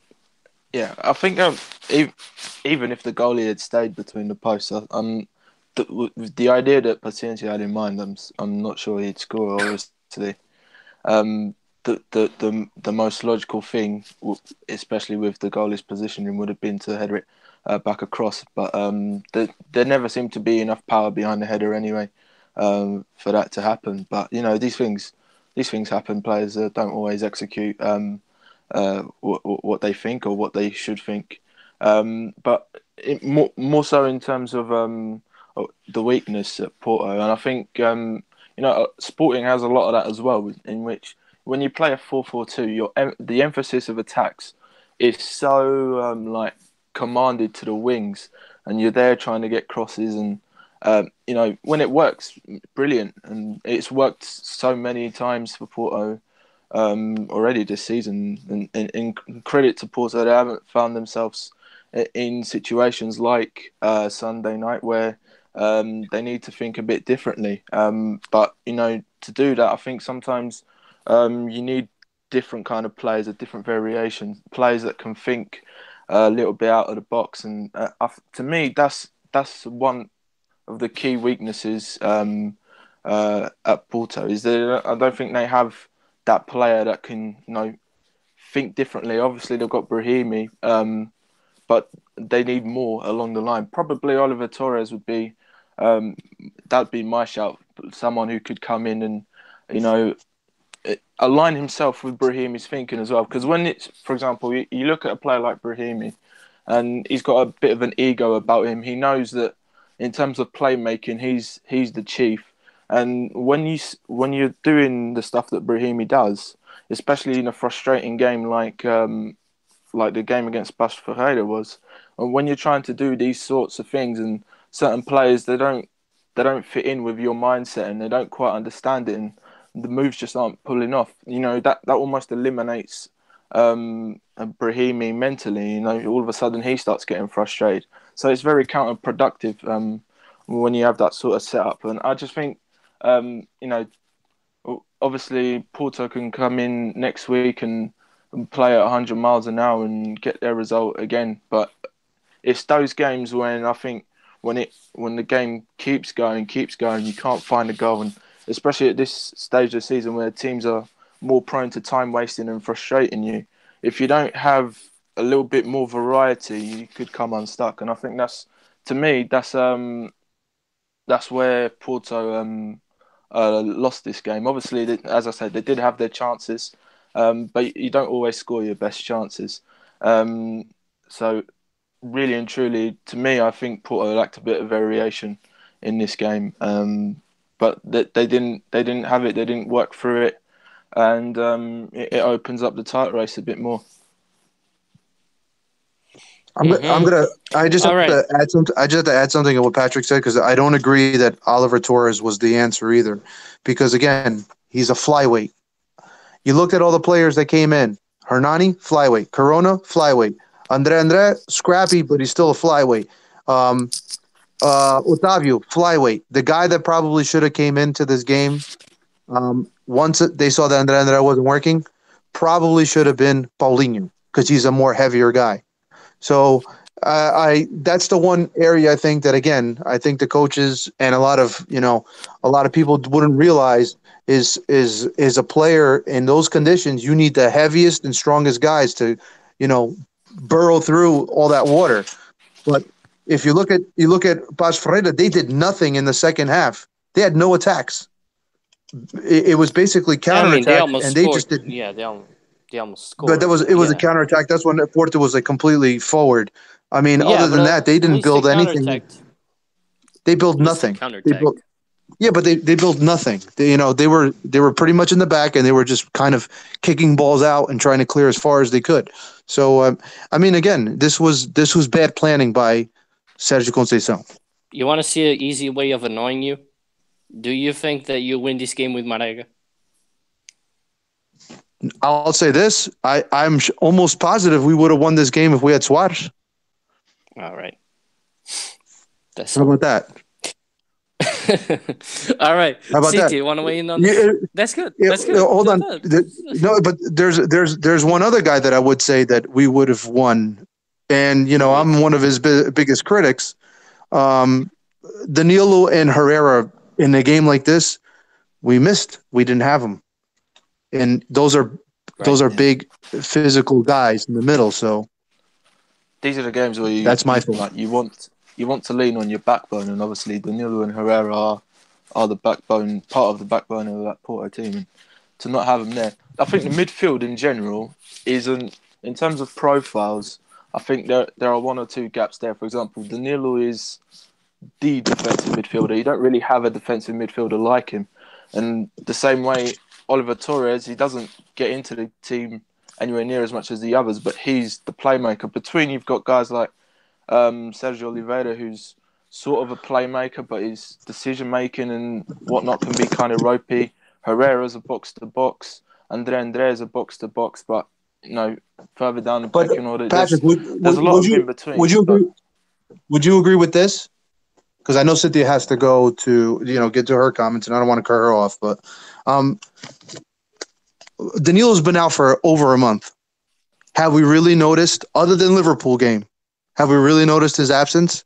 Yeah, I think even if the goalie had stayed between the posts, the idea that Paciencia had in mind, I'm not sure he'd score. Obviously, the most logical thing, especially with the goalie's positioning, would have been to header it back across. But there never seemed to be enough power behind the header anyway for that to happen. But these things happen. Players don't always execute what they think or what they should think. But more so in terms of the weakness at Porto, and I think Sporting has a lot of that as well. In which when you play a 4-4-2, the emphasis of attacks is so commanded to the wings, and you're there trying to get crosses and. When it works, brilliant, and it's worked so many times for Porto already this season. And credit to Porto, they haven't found themselves in situations like Sunday night where they need to think a bit differently. But to do that, I think sometimes you need different kind of players, a different variation, players that can think a little bit out of the box. And to me, that's that's one of the key weaknesses at Porto. Is that I don't think they have that player that can think differently. Obviously, they've got Brahimi, but they need more along the line. Probably Oliver Torres would be that'd be my shout. Someone who could come in and align himself with Brahimi's thinking as well. Because when it's, for example, you look at a player like Brahimi, and he's got a bit of an ego about him. He knows that in terms of playmaking, he's the chief. And when you're doing the stuff that Brahimi does, especially in a frustrating game like the game against Bas Ferreira was, and when you're trying to do these sorts of things, and certain players they don't fit in with your mindset and they don't quite understand it, and the moves just aren't pulling off. That almost eliminates Brahimi mentally. All of a sudden he starts getting frustrated. So it's very counterproductive when you have that sort of setup. And I just think, obviously Porto can come in next week and play at 100 miles an hour and get their result again. But it's those games when I think when the game keeps going, you can't find a goal, and especially at this stage of the season where teams are more prone to time wasting and frustrating you. If you don't have a little bit more variety, you could come unstuck. And I think that's where Porto lost this game. Obviously, as I said, they did have their chances, but you don't always score your best chances. So really and truly, to me, I think Porto lacked a bit of variation in this game. But they didn't have it. They didn't work through it, and it opens up the title race a bit more. I just have to add something. I just have to add something to what Patrick said, because I don't agree that Oliver Torres was the answer either. Because again, he's a flyweight. You looked at all the players that came in: Hernani, flyweight; Corona, flyweight; Andre, scrappy, but he's still a flyweight. Otavio, flyweight. The guy that probably should have came into this game, once they saw that Andre wasn't working, probably should have been Paulinho, because he's a more heavier guy. So that's the one area I think that, again, I think the coaches and a lot of people wouldn't realize is a player in those conditions. You need the heaviest and strongest guys to, burrow through all that water. But if you look at Bas Ferreira, they did nothing in the second half. They had no attacks. It was basically counterattack, and they just did. Yeah, they almost scored. But it was a counterattack. That's when Porto was completely forward. I mean, other than that, they didn't build anything. They built nothing. But they built nothing. They were pretty much in the back, and they were just kind of kicking balls out and trying to clear as far as they could. So I mean, again, this was bad planning by Sergio Conceição. You want to see an easy way of annoying you? Do you think that you win this game with Marega? I'll say this: I'm almost positive we would have won this game if we had Suarez. All right. How about that? All right. How about that? You want to weigh in on this? That's good. That's good. Hold on. No, but there's one other guy that I would say that we would have won, and I'm one of his biggest critics. Danilo and Herrera in a game like this, we missed. We didn't have them, and those are big physical guys in the middle. So these are the games where that's my thought. Like you want to lean on your backbone, and obviously Danilo and Herrera are the backbone, part of the backbone of that Porto team. And to not have them there, I think the midfield in general isn't, in terms of profiles, I think there are one or two gaps there. For example, Danilo is the defensive midfielder. You don't really have a defensive midfielder like him. And the same way, Oliver Torres, he doesn't get into the team anywhere near as much as the others, but he's the playmaker. Between you've got guys like Sergio Oliveira, who's sort of a playmaker, but his decision making and whatnot can be kind of ropey. Herrera's a box to box. Andre is a box to box, but further down the pecking order, Patrick, there's a lot in between. Would you agree? Would you agree with this? Because I know Cynthia has to go to get to her comments, and I don't want to cut her off. But Danilo's been out for over a month. Have we really noticed, other than Liverpool game? Have we really noticed his absence?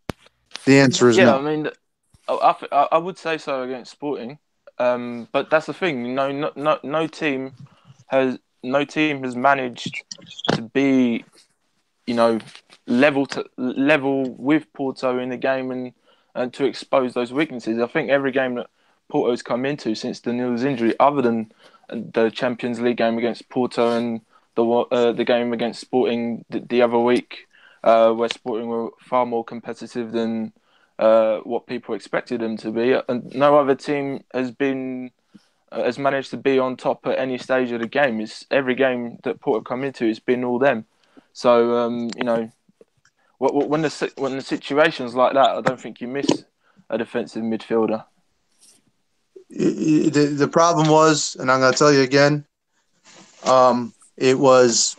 The answer is Yeah, I no. mean, I would say so against Sporting, but that's the thing. No team has managed to be, you know, level with Porto in the game and to expose those weaknesses. I think every game that Porto's come into since Daniil's injury, other than the Champions League game against Porto and the game against Sporting the other week, where Sporting were far more competitive than what people expected them to be, and no other team has managed to be on top at any stage of the game. It's every game that Porto come into, it's been all them. So when the situation's like that, I don't think you miss a defensive midfielder. The problem was, and I'm going to tell you again, it was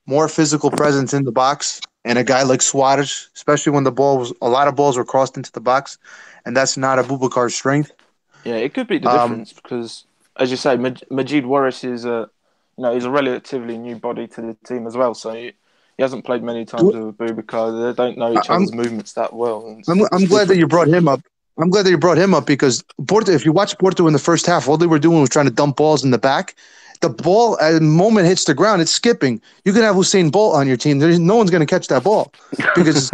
more physical presence in the box, and a guy like Suarez, especially when a lot of balls were crossed into the box, and that's not Abubakar's strength. Yeah, it could be the difference because, as you say, Majid Waris is he's a relatively new body to the team as well, so he hasn't played many times with Abubakar. They don't know each other's movements that well. I'm glad that you brought him up. I'm glad that you brought him up because Porto, if you watch Porto in the first half, all they were doing was trying to dump balls in the back. The ball, at the moment hits the ground, it's skipping. You can have Usain Bolt on your team. No one's going to catch that ball because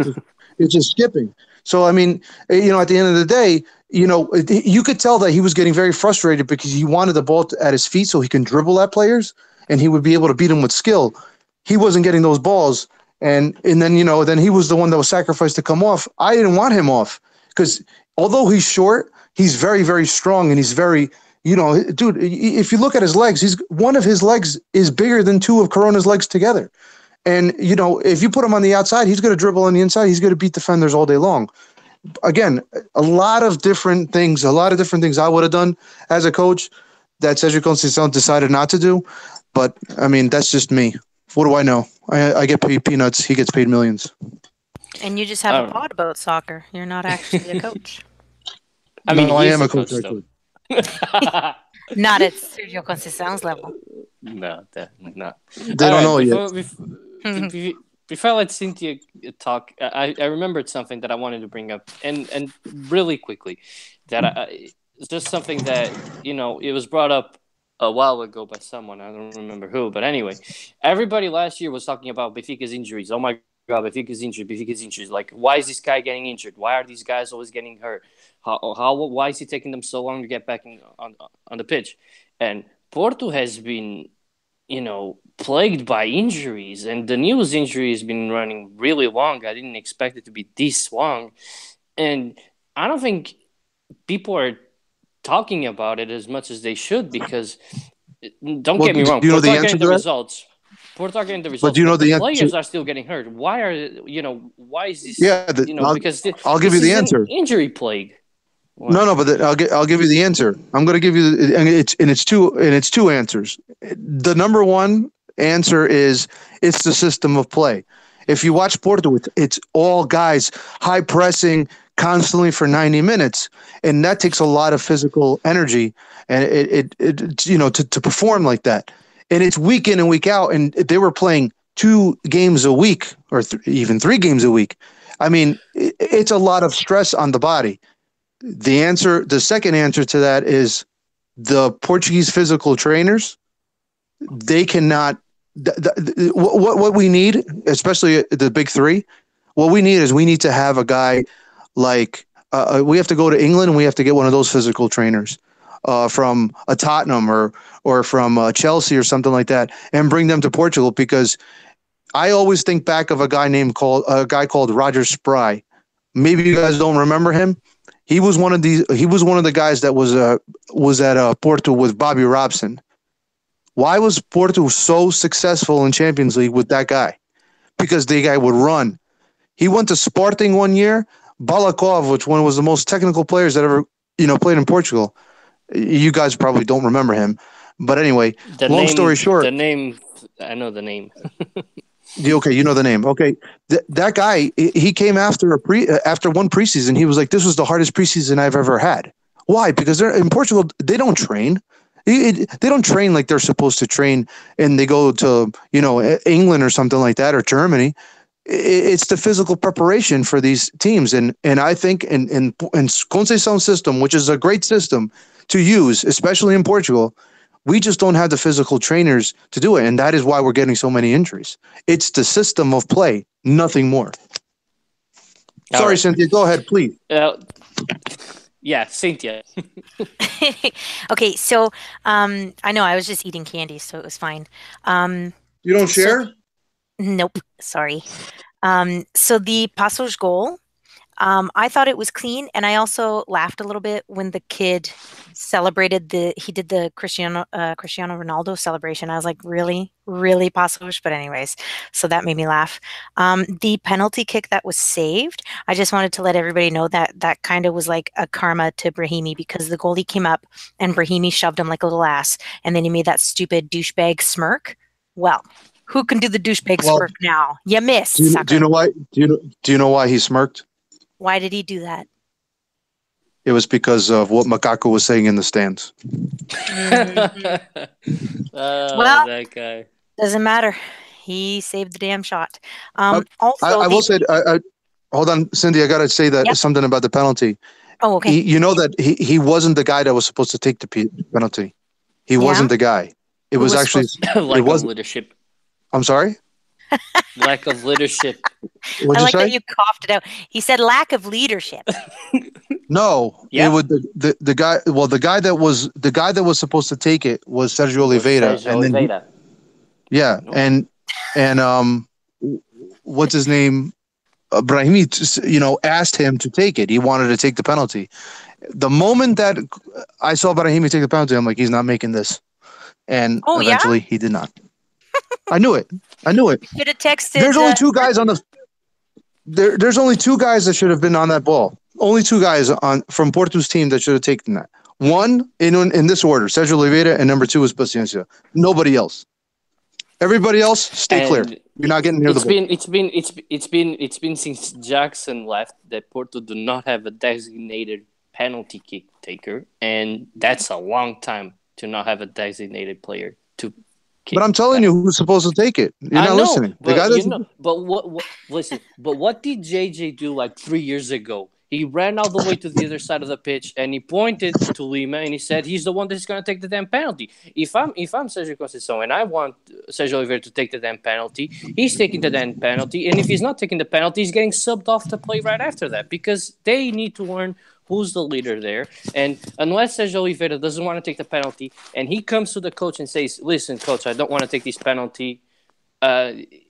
it's just skipping. So, I mean, at the end of the day, you could tell that he was getting very frustrated because he wanted the ball at his feet so he can dribble at players and he would be able to beat them with skill. He wasn't getting those balls. And then, then he was the one that was sacrificed to come off. I didn't want him off because although he's short, he's very, very strong and he's very, dude, if you look at his legs, one of his legs is bigger than two of Corona's legs together. And, if you put him on the outside, he's going to dribble on the inside. He's going to beat defenders all day long. Again, a lot of different things I would have done as a coach that Sergio Conceição decided not to do. But, I mean, that's just me. What do I know? I get paid peanuts. He gets paid millions. And you just have a pod about soccer. You're not actually a coach. I mean, I am a coach. Not at Sergio Conceição's level. No, definitely not. They don't know yet. Before I let Cynthia talk, I remembered something that I wanted to bring up, and really quickly, that it's just something that it was brought up a while ago by someone. I don't remember who, but anyway, everybody last year was talking about Benfica's injuries. Oh my God, Benfica's injuries. Like, why is this guy getting injured? Why are these guys always getting hurt? Why is it taking them so long to get back on the pitch? And Porto has been, plagued by injuries, and the news injury has been running really long. I didn't expect it to be this long, and I don't think people are talking about it as much as they should because, don't get me wrong, Porto are getting the results. But do you know the players are still getting hurt. Why is this? Yeah, because I'll give you the answer. Injury plague. Wow. No, but I'll give you the answer. I'm going to give you, and it's two answers. The number one answer is it's the system of play. If you watch Porto, it's all guys high pressing constantly for 90 minutes, and that takes a lot of physical energy, and it to perform like that. And it's week in and week out, and they were playing 2 games a week or even 3 games a week. I mean, it's a lot of stress on the body. The second answer to that is the Portuguese physical trainers. They cannot. What we need, especially the big 3, what we need to have a guy like we have to go to England and we have to get one of those physical trainers from a Tottenham or from Chelsea or something like that, and bring them to Portugal, because I always think back of a guy called Roger Spry. Maybe you guys don't remember him. He was one of the guys that was at Porto with Bobby Robson. Why was Porto so successful in Champions League with that guy? Because the guy would run. He went to Sporting one year. Balakov, which one was the most technical players that ever played in Portugal. You guys probably don't remember him, but anyway. Story short, I know the name. Okay, you know the name. Okay, that guy, he came after one preseason. He was like, "This was the hardest preseason I've ever had." Why? Because in Portugal, they don't train. They don't train like they're supposed to train, and they go to England or something like that, or Germany. it's the physical preparation for these teams, and I think in Conceição system, which is a great system to use, especially in Portugal, we just don't have the physical trainers to do it, and that is why we're getting so many injuries. It's the system of play, nothing more. Sorry, right. Cynthia, go ahead, please. Yeah, Cynthia. Okay, so I know I was just eating candy, so it was fine. You don't share? Nope, sorry. So the Passos goal, I thought it was clean, and I also laughed a little bit when the kid celebrated he did the Cristiano Ronaldo celebration. I was like, really, Passos? But anyways, so that made me laugh. The penalty kick that was saved, I just wanted to let everybody know that kind of was like a karma to Brahimi, because the goalie came up and Brahimi shoved him like a little ass, and then he made that stupid douchebag smirk. Well, who can do the douchebag smirk now? You missed. Do you know why? Do you know why he smirked? Why did he do that? It was because of what Macaco was saying in the stands. Well, that guy. Doesn't matter. He saved the damn shot. I will say, hold on, Cindy. I gotta say that something about the penalty. Oh, okay. You know that he wasn't the guy that was supposed to take the penalty. He wasn't the guy. It was actually lack of leadership. I'm sorry. Lack of leadership. What'd I like you say? that you coughed it out. He said lack of leadership. No, it would the guy. Well, the guy that was supposed to take it was Sergio Oliveira, and what's his name? Brahimi, asked him to take it. He wanted to take the penalty. The moment that I saw Brahimi take the penalty, I'm like, he's not making this, and eventually he did not. I knew it. Should have texted. There's only two guys on the. There's only two guys that should have been on that ball. Only two guys from Porto's team that should have taken that. One in this order, Sergio Oliveira, and number two is Paciencia. Nobody else. Everybody else, stay clear. You're not getting near the ball. It's been since Jackson left that Porto do not have a designated penalty kick taker, and that's a long time to not have a designated player to. But I'm telling you who's supposed to take it. You're not listening. But, listen. But what did JJ do like 3 years ago? He ran all the way to the other side of the pitch and he pointed to Lima and he said he's the one that's going to take the damn penalty. If I'm Sergio Conceição and I want Sergio Oliveira to take the damn penalty, he's taking the damn penalty. And if he's not taking the penalty, he's getting subbed off to play right after that, because they need to learn who's the leader there. And unless Sergio Oliveira doesn't want to take the penalty and he comes to the coach and says, listen, coach, I don't want to take this penalty,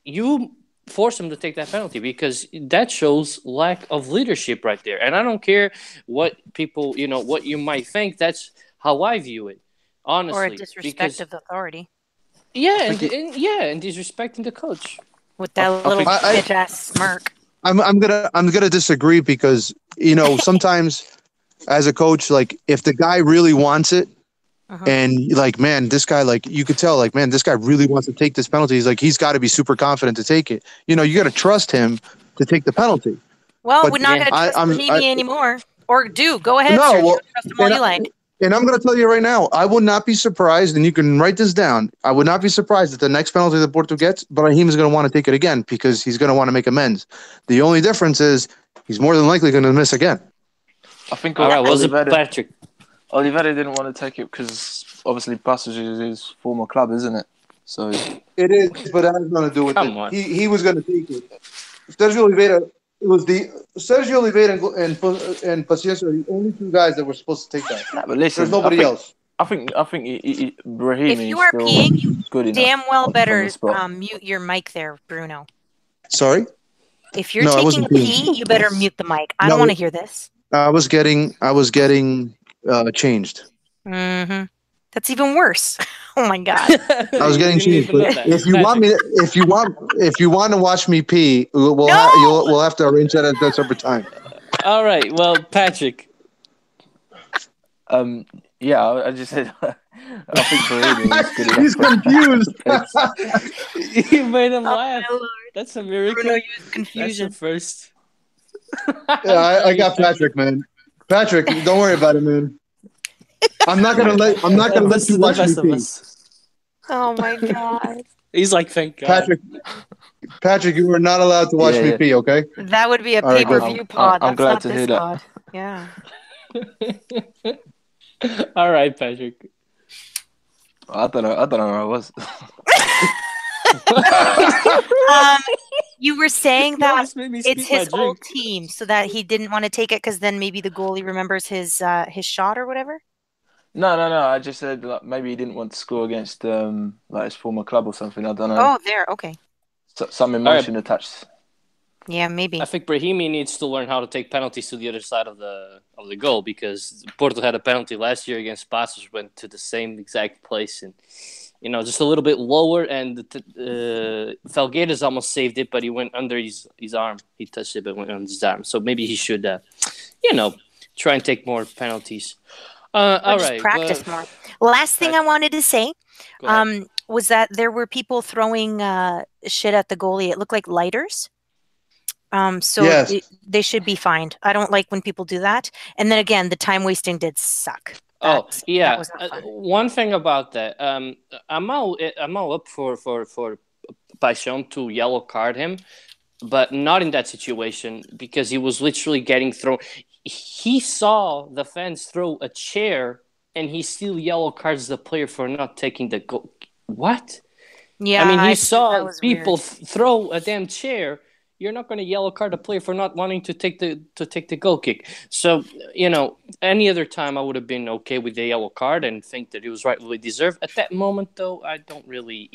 you force him to take that penalty, because that shows lack of leadership right there. And I don't care what people, what you might think. That's how I view it, honestly. Or a disrespect of the authority. Yeah, and disrespecting the coach with that little bitch ass smirk. I'm gonna disagree, because sometimes as a coach, like if the guy really wants it, and like, man, this guy, like you could tell, like, man, this guy really wants to take this penalty. He's got to be super confident to take it. You got to trust him to take the penalty. Well, we're not going to trust Brahimi anymore. Or go ahead, sir. Trust him all you like. And I'm going to tell you right now, I would not be surprised, and you can write this down. I would not be surprised that the next penalty that Porto gets, Brahim is going to want to take it again, because he's going to want to make amends. The only difference is he's more than likely going to miss again. I think Patrick. Oliveira didn't want to take it because obviously Passos is his former club, isn't it? So it is, but that has nothing to do with it. He was going to take it. Sergio Oliveira, Sergio Oliveira and Paciencia are the only two guys that were supposed to take that. Nah, but listen, there's nobody else. I think Brahim. If you are peeing, you damn well better mute your mic there, Bruno. Sorry? If you're taking a pee, you better mute the mic. I don't want to hear this. I was getting changed. Mm-hmm. That's even worse. Oh my god! I was getting changed. If you want to watch me pee, we'll have to arrange that at a separate time. All right. Well, Patrick. Yeah, I just said. I think Brahim is good enough. He's confused. You made him laugh. That's a miracle. Bruno used confusion. That's the first. Yeah, I got Patrick, man. Patrick, don't worry about it, man. I'm not gonna let you watch me pee. Oh my god! He's like, thank God. Patrick, Patrick, you are not allowed to watch me pee. Okay. That would be a All right, good. pay-per-view pod. I'm That's glad not to this hear that. pod. Yeah. All right, Patrick. I don't know where I was. You were saying No, that this made me it's spit my his old drink. team, so that he didn't want to take it because then maybe the goalie remembers his shot or whatever. No. I just said like, maybe he didn't want to score against like his former club or something. I don't know. Oh, there. Okay. Some emotion attached. Yeah, maybe. I think Brahimi needs to learn how to take penalties to the other side of the goal, because Porto had a penalty last year against Passos, went to the same exact place, and just a little bit lower, and Felgueiras almost saved it, but he went under his arm. He touched it, but went under his arm. So maybe he should, try and take more penalties. All just right, practice more. Last thing I wanted to say go ahead. was that there were people throwing shit at the goalie. It looked like lighters. So Yes. they should be fined. I don't like when people do that. And then again, the time wasting did suck. That was not fun. One thing about that, I'm all up for Paixão to yellow card him, but not in that situation, because he was literally getting thrown. He saw the fans throw a chair, and he still yellow cards the player for not taking the goal. What? Yeah, I mean, he that saw was people weird. throw a damn chair. You're not going to yellow card a player for not wanting to take the goal kick. So, any other time I would have been okay with the yellow card and think that it was rightfully deserved. At that moment, though, I don't really,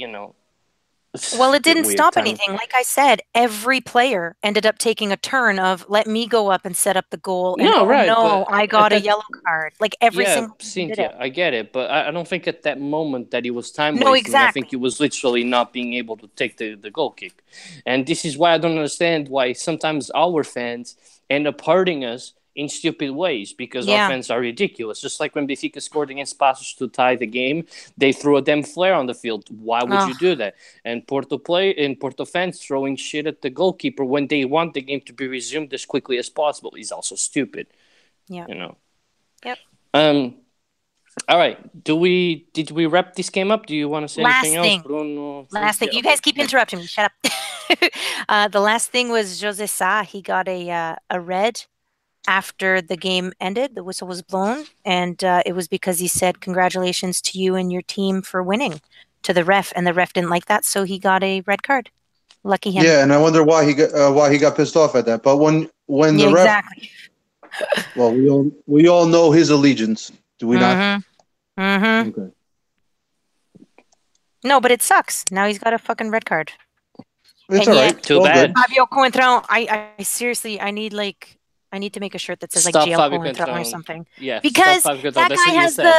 Well, it didn't stop anything. Like I said, every player ended up taking a turn of let me go up and set up the goal. And I got a yellow card. Like every single person did it. I get it, but I don't think at that moment that it was time No, wasting. exactly. I think it was literally not being able to take the goal kick. And this is why I don't understand why sometimes our fans end up hurting us in stupid ways, because our fans are ridiculous. Just like when Benfica scored against Passos to tie the game, they threw a damn flare on the field. Why would you do that? And Porto fans throwing shit at the goalkeeper when they want the game to be resumed as quickly as possible is also stupid. Yeah. Yep. All right. Did we wrap this game up? Do you want to say anything else, Bruno? Last thing. You guys keep interrupting me. Shut up. The last thing was Jose Sa. He got a red after the game ended. The whistle was blown, and it was because he said congratulations to you and your team for winning to the ref, and the ref didn't like that, so he got a red card. Lucky him. Yeah, and I wonder why he got pissed off at that. But when the ref, exactly. Well, we all know his allegiance. Do we not? Mm-hmm. Okay. No, but it sucks. Now he's got a fucking red card. It's all right. Too bad. Fabio Coentrão, I seriously, I need to make a shirt that says like jail Coentrão or something. Yeah, because that guy has the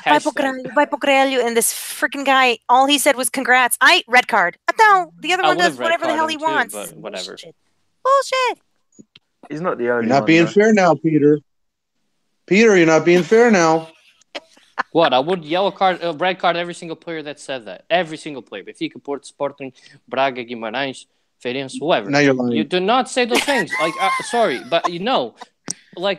vai pro Grelho, and this freaking guy, all he said was congrats. Red card. No, the other one does whatever the hell he wants. But whatever. Bullshit. He's not the only. You're not being fair now, Peter. Peter, you're not being fair now. What? I would red card every single player that said that. Every single player. Benfica, Porto, Sporting, Braga, Guimarães, Feirense, whoever. Now you're lying. You do not say those things. Like, sorry, but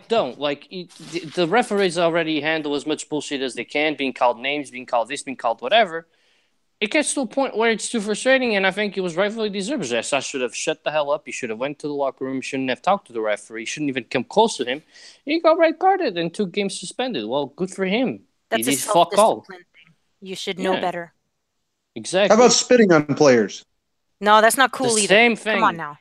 don't. Like, the referees already handle as much bullshit as they can, being called names, being called this, being called whatever. It gets to a point where it's too frustrating, and I think it was rightfully deserved. I should have shut the hell up. He should have went to the locker room. He shouldn't have talked to the referee. He shouldn't even come close to him. He got red carded and 2 games suspended. Well, good for him. That's he a self-discipline thing. You should know better. Exactly. How about spitting on players? No, that's not cool either. Same thing. Come on now.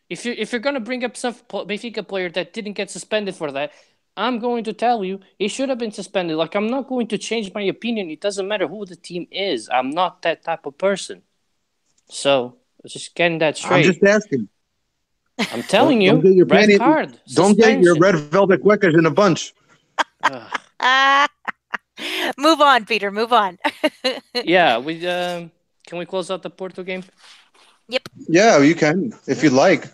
If you're gonna bring up some Benfica player that didn't get suspended for that, I'm going to tell you he should have been suspended. Like, I'm not going to change my opinion. It doesn't matter who the team is. I'm not that type of person. Just getting that straight. I'm just asking. I'm telling you, red card. Don't get your red velvet quackers in a bunch. Move on, Peter. Move on. Yeah, can we close out the Porto game? Yep. Yeah, you can if you'd like.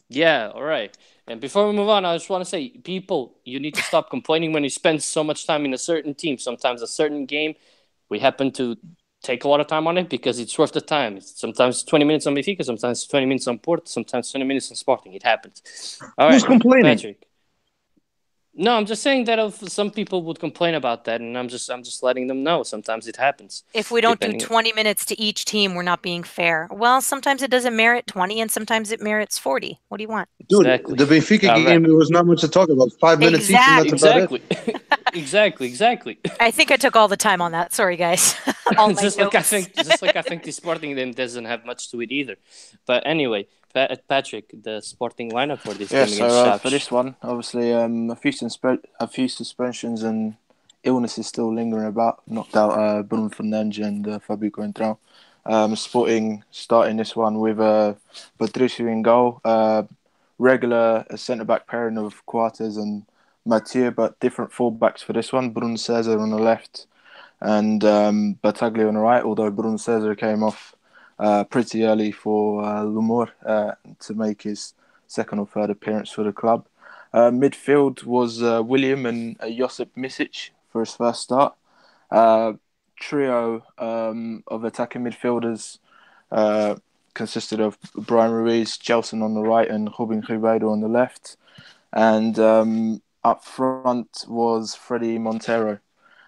Yeah, all right. And before we move on, I just want to say, people, you need to stop complaining when you spend so much time in a certain team. Sometimes a certain game, we happen to take a lot of time on it because it's worth the time. Sometimes 20 minutes on Benfica, sometimes 20 minutes on Porto, sometimes 20 minutes on Sporting. It happens. All right, Who's complaining? Patrick. No, I'm just saying that some people would complain about that, and I'm just letting them know. Sometimes it happens. If we don't do Depending. 20 minutes to each team, we're not being fair. Well, sometimes it doesn't merit 20 and sometimes it merits 40. What do you want? Dude, Exactly. the Benfica All right. game, there was not much to talk about. 5 minutes each, and that's about it. Exactly. I think I took all the time on that. Sorry, guys. All my just like I notes. think the Sporting then doesn't have much to it either. But anyway, Patrick, the Sporting lineup for this Yeah, game against so Chaves. for this one, obviously, a few suspensions and illnesses still lingering about. Knocked out Bruno Fernandes and Fabio Coentrão. Sporting starting this one with Patricio in goal. Regular centre back pairing of Coates and Mathieu, but different fullbacks for this one. Bruno Cesar on the left and Battaglia on the right. Although Bruno Cesar came off pretty early for Lumor to make his second or third appearance for the club. Midfield was William and Josip Misic for his first start. Trio of attacking midfielders consisted of Brian Ruiz, Gelson on the right, and Ruben Ribeiro on the left. And up front was Freddie Montero.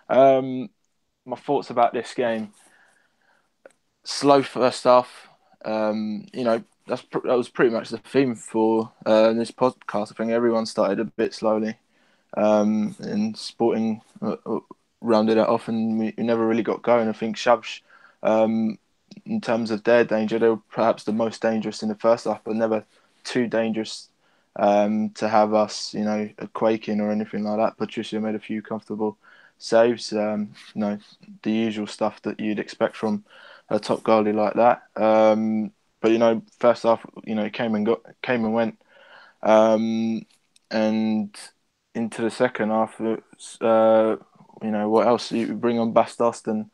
My thoughts about this game: slow first half. That was pretty much the theme for this podcast. I think everyone started a bit slowly, and Sporting rounded it off, and we never really got going. I think Chaves, in terms of their danger, they were perhaps the most dangerous in the first half, but never too dangerous to have us, quaking or anything like that. Patricio made a few comfortable saves, the usual stuff that you'd expect from a top goalie like that. But first half, came and went, and into the second half, what else? You bring on Bastos and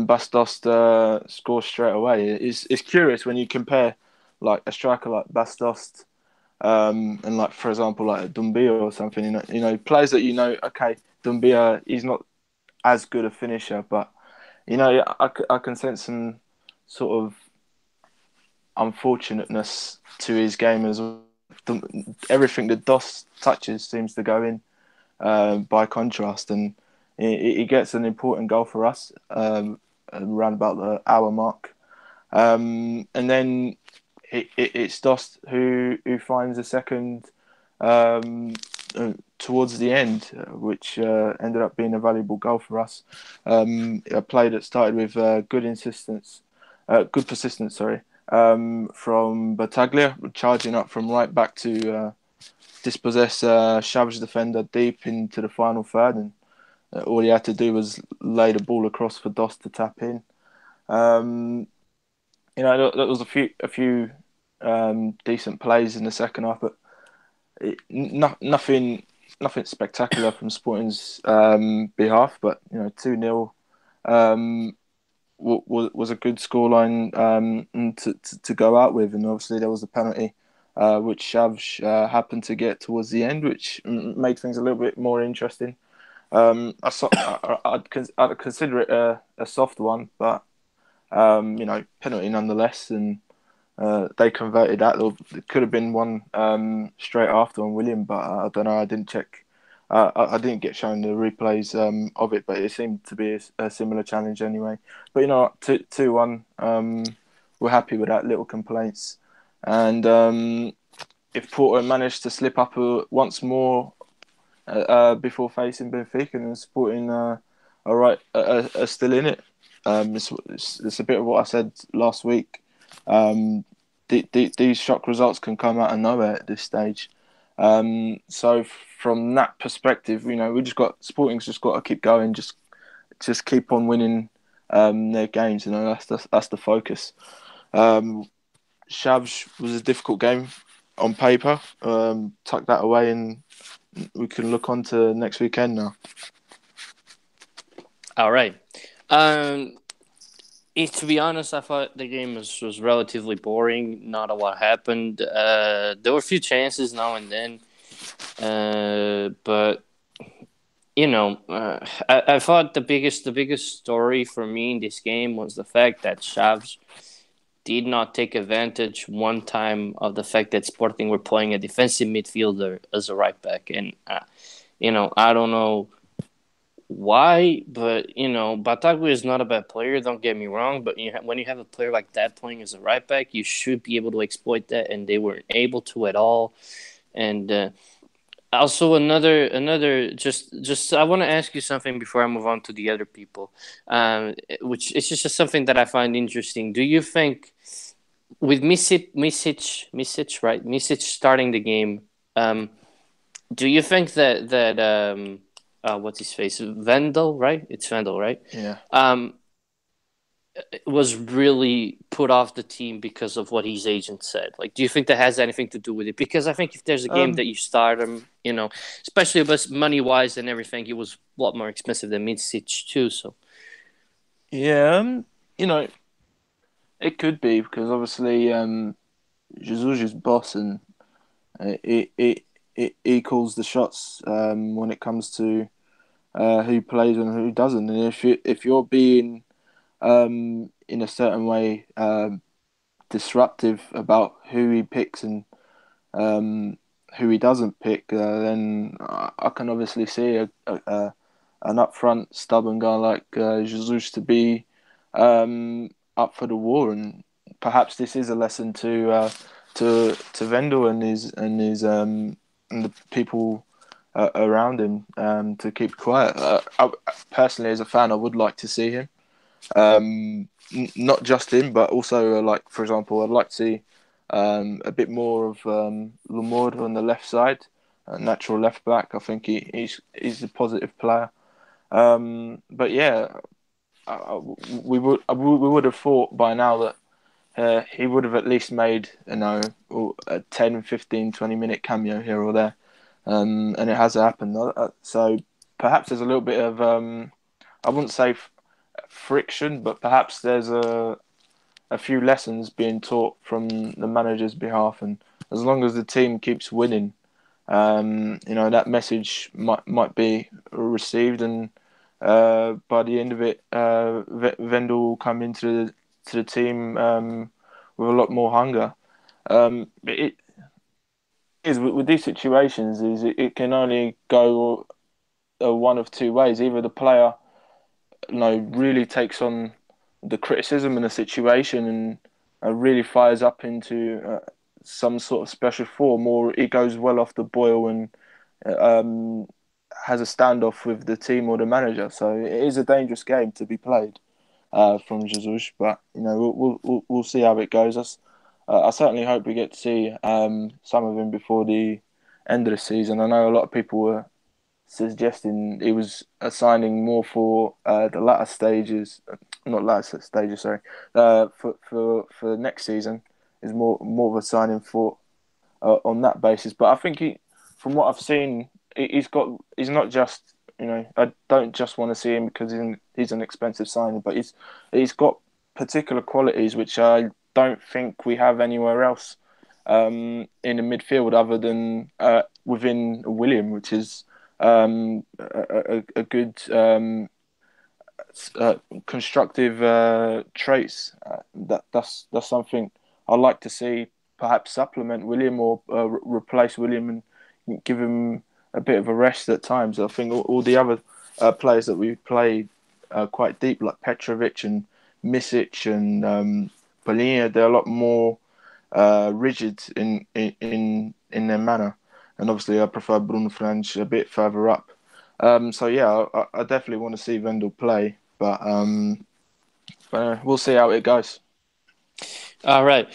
Bastos scores straight away. It's curious when you compare like a striker like Bastos and like, for example, like a Dumbia or something. Players that okay, Dumbia, he's not as good a finisher, but I can sense some sort of unfortunateness to his game as well. Everything that Dost touches seems to go in by contrast, and he gets an important goal for us around about the hour mark, and then it's Dost who finds a second towards the end, which ended up being a valuable goal for us. A play that started with good persistence, from Battaglia, charging up from right back to dispossess Chaves defender deep into the final third, and all he had to do was lay the ball across for Dost to tap in. There was a few decent plays in the second half, but nothing spectacular from Sporting's behalf. But 2-0 was a good scoreline to go out with, and obviously there was a penalty which Chaves happened to get towards the end, which made things a little bit more interesting. I'd consider it a soft one, but penalty nonetheless, and they converted that. It could have been one straight after on William, but I don't know. I didn't check. I didn't get shown the replays of it, but it seemed to be a similar challenge anyway. But 2-1, we're happy with that. Little complaints, and if Porto managed to slip up once more before facing Benfica, and Sporting are still in it. It's a bit of what I said last week. These shock results can come out of nowhere at this stage. So from that perspective, Sporting's just got to keep going, just keep on winning their games. That's the focus. Chaves was a difficult game on paper. Tuck that away, and we can look on to next weekend now. All right. To be honest, I thought the game was relatively boring. Not a lot happened. There were a few chances now and then, but I thought the biggest story for me in this game was the fact that Chaves did not take advantage one time of the fact that Sporting were playing a defensive midfielder as a right back, and I don't know why, but Bataglia is not a bad player. Don't get me wrong, but when you have a player like that playing as a right back, you should be able to exploit that, and they weren't able to at all. And also another just I want to ask you something before I move on to the other people, which is just something that I find interesting. Do you think with Misic, right? Misic starting the game. Do you think that what's his face? Vendel, right? It's Vendel, right? Yeah. Was really put off the team because of what his agent said. Like, do you think that has anything to do with it? Because I think if there's a game that you start him, especially with money wise and everything, he was a lot more expensive than Misic too. So Yeah, it could be because obviously Jesus is boss and he calls the shots when it comes to who plays and who doesn't. And if you're being in a certain way disruptive about who he picks and who he doesn't pick, then I can obviously see an upfront stubborn guy like Jesus to be up for the war, and perhaps this is a lesson to Vendel and his and the people around him to keep quiet. Personally, as a fan, I would like to see him. Not just him, but also like for example, I'd like to see a bit more of Lamord on the left side, a natural left back. I think he's a positive player. But yeah, we would have thought by now that he would have at least made a 10, 15, 20-minute cameo here or there, and it has happened. So perhaps there's a little bit of I wouldn't say friction, but perhaps there's a few lessons being taught from the manager's behalf, and as long as the team keeps winning, that message might be received, and by the end of it, Vendel will come into the team with a lot more hunger. It is with these situations is it can only go one of two ways. Either the player really takes on the criticism in the situation and really fires up into some sort of special form, or it goes well off the boil and has a standoff with the team or the manager. So it is a dangerous game to be played from Jesus, but we'll see how it goes. I certainly hope we get to see some of him before the end of the season. I know a lot of people were suggesting he was assigning more for the latter stages, not latter stages, sorry, for the next season is more of a signing for on that basis. But I think from what I've seen, he's not just I don't just want to see him because he's an expensive signing, but he's got particular qualities which I don't think we have anywhere else in the midfield other than within William, which is a good constructive traits. That's something I'd like to see perhaps supplement William or replace William and give him a bit of a rest at times. I think all the other players that we played quite deep, like Petrovic and Misic and Polina, they're a lot more rigid in their manner. And obviously, I prefer Bruno Fernandes a bit further up. So yeah, I definitely want to see Vendel play, but we'll see how it goes. All right.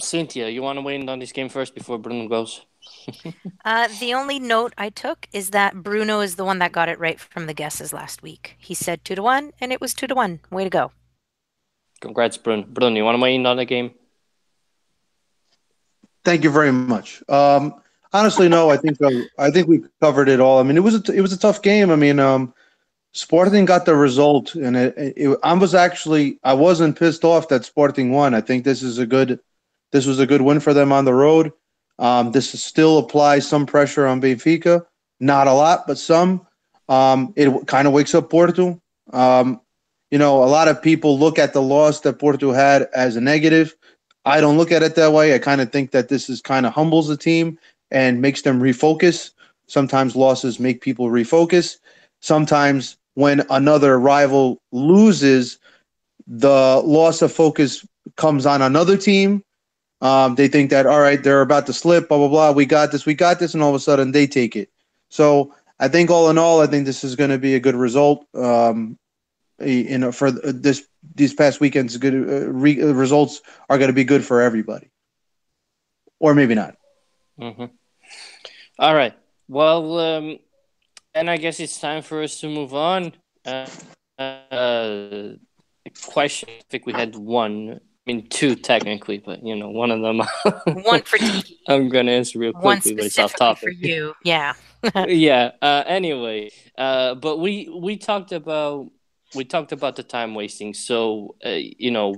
Cynthia, you want to weigh in on this game first before Bruno goes? The only note I took is that Bruno is the one that got it right from the guesses last week. He said 2-1, and it was 2-1. Way to go. Congrats, Bruno. Bruno, you want to weigh in on the game? Thank you very much. Honestly, no. I think we covered it all. I mean, it was a tough game. I mean, Sporting got the result, and I wasn't pissed off that Sporting won. I think this was a good win for them on the road. This still applies some pressure on Benfica, not a lot, but some. It kind of wakes up Porto. A lot of people look at the loss that Porto had as a negative. I don't look at it that way. I kind of think that this is kind of humbles the team and makes them refocus. Sometimes losses make people refocus. Sometimes when another rival loses, the loss of focus comes on another team. They think that, all right, they're about to slip, blah, blah, blah. We got this. And all of a sudden they take it. So I think all in all, I think this is going to be a good result. For these past weekends, good results are going to be good for everybody, or maybe not. Mm-hmm. All right. Well, and I guess it's time for us to move on. Question. I think we had one. I mean, two technically, but one of them. One for Tiki. I'm gonna answer real One quickly, but it's off specifically topic. for you. Yeah. Yeah. Anyway, but we talked about the time wasting. So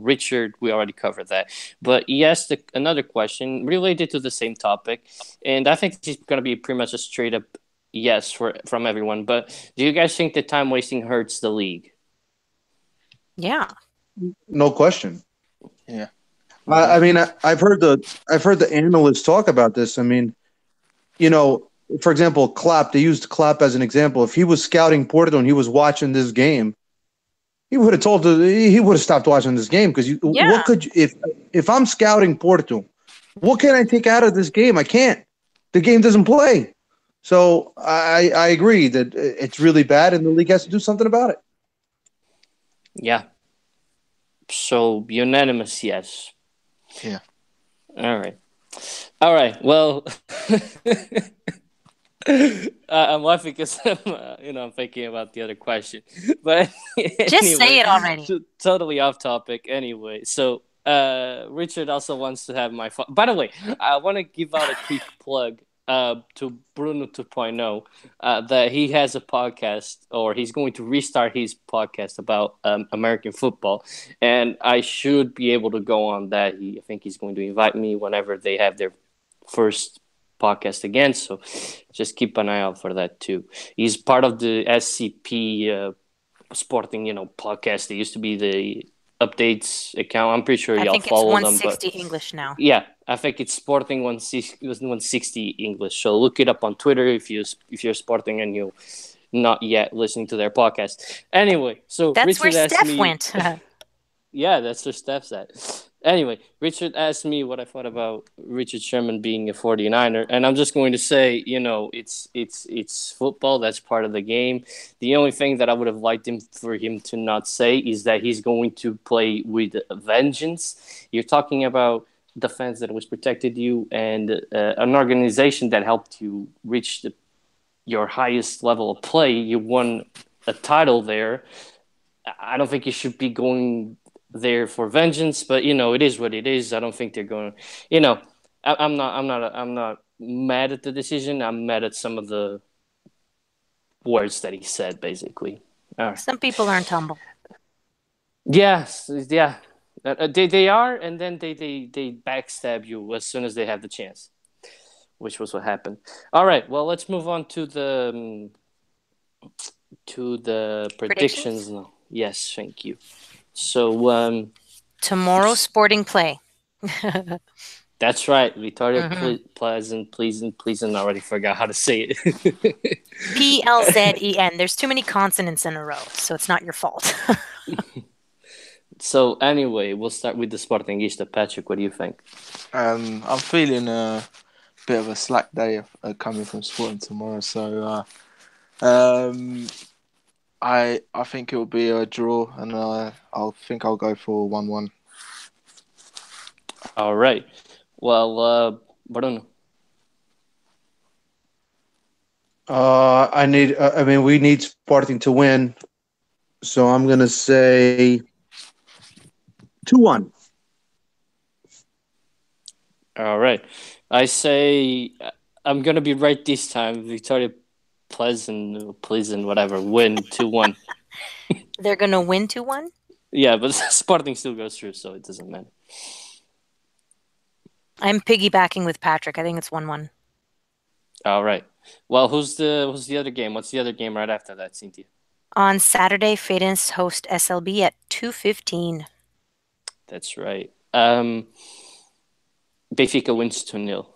Richard, we already covered that. But he asked another question related to the same topic, and I think it's going to be pretty much a straight up yes from everyone. But do you guys think that time wasting hurts the league? Yeah. No question. Yeah. I mean, I've heard the analysts talk about this. I mean, for example, Klopp. They used Klopp as an example. If he was scouting Porto and he was watching this game, he would have stopped watching this game because what could if I'm scouting Porto, what can I take out of this game? I can't. The game doesn't play. So I agree that it's really bad and the league has to do something about it. Yeah. So unanimous yes. Yeah. All right. Well, I'm laughing because I'm thinking about the other question, but just say it already. Totally off topic. Anyway, so Richard also wants to have my. By the way, I want to give out a quick plug to Bruno 2.0 that he has a podcast, or he's going to restart his podcast about American football, and I should be able to go on that. I think he's going to invite me whenever they have their first podcast again, so just keep an eye out for that too. He's part of the SCP Sporting podcast. They used to be the updates account. I'm pretty sure y'all follow them. I think it's 160 English now. Yeah, I think it's Sporting 160 English. So look it up on Twitter if you're Sporting and you're not yet listening to their podcast. Anyway, so that's Richard where Steph went. Yeah, that's where Steph's at. Anyway, Richard asked me what I thought about Richard Sherman being a 49er, and I'm just going to say, it's football. That's part of the game. The only thing that I would have liked for him to not say is that he's going to play with vengeance. You're talking about defense that was protected you and an organization that helped you reach your highest level of play. You won a title there. I don't think you should be going there for vengeance, but it is what it is. I don't think they're going. I'm not mad at the decision. I'm mad at some of the words that he said. Basically, some people aren't humble. Yes, yeah, they are, and then they backstab you as soon as they have the chance, which was what happened. All right, well, let's move on to the predictions now. Yes, thank you. So tomorrow sporting play. That's right, Victoria Pleasant. I already forgot how to say it. PLZEN. There's too many consonants in a row, so it's not your fault. So anyway, we'll start with the Sportingista. Patrick, what do you think? I'm feeling a bit of a slack day coming from Sporting tomorrow, so I think it will be a draw, and I'll go for 1-1. All right. Well, Bruno. We need Sporting to win, so I'm gonna say 2-1. All right. I say I'm gonna be right this time. Victoria Pleasant, whatever, win 2-1. They're going to win 2-1? Yeah, but Sporting still goes through, so it doesn't matter. I'm piggybacking with Patrick. I think it's 1-1. All right. Well, who's the other game? What's the other game right after that, Cynthia? On Saturday, Fadens host SLB at 2:15. That's right. Benfica wins 2-0.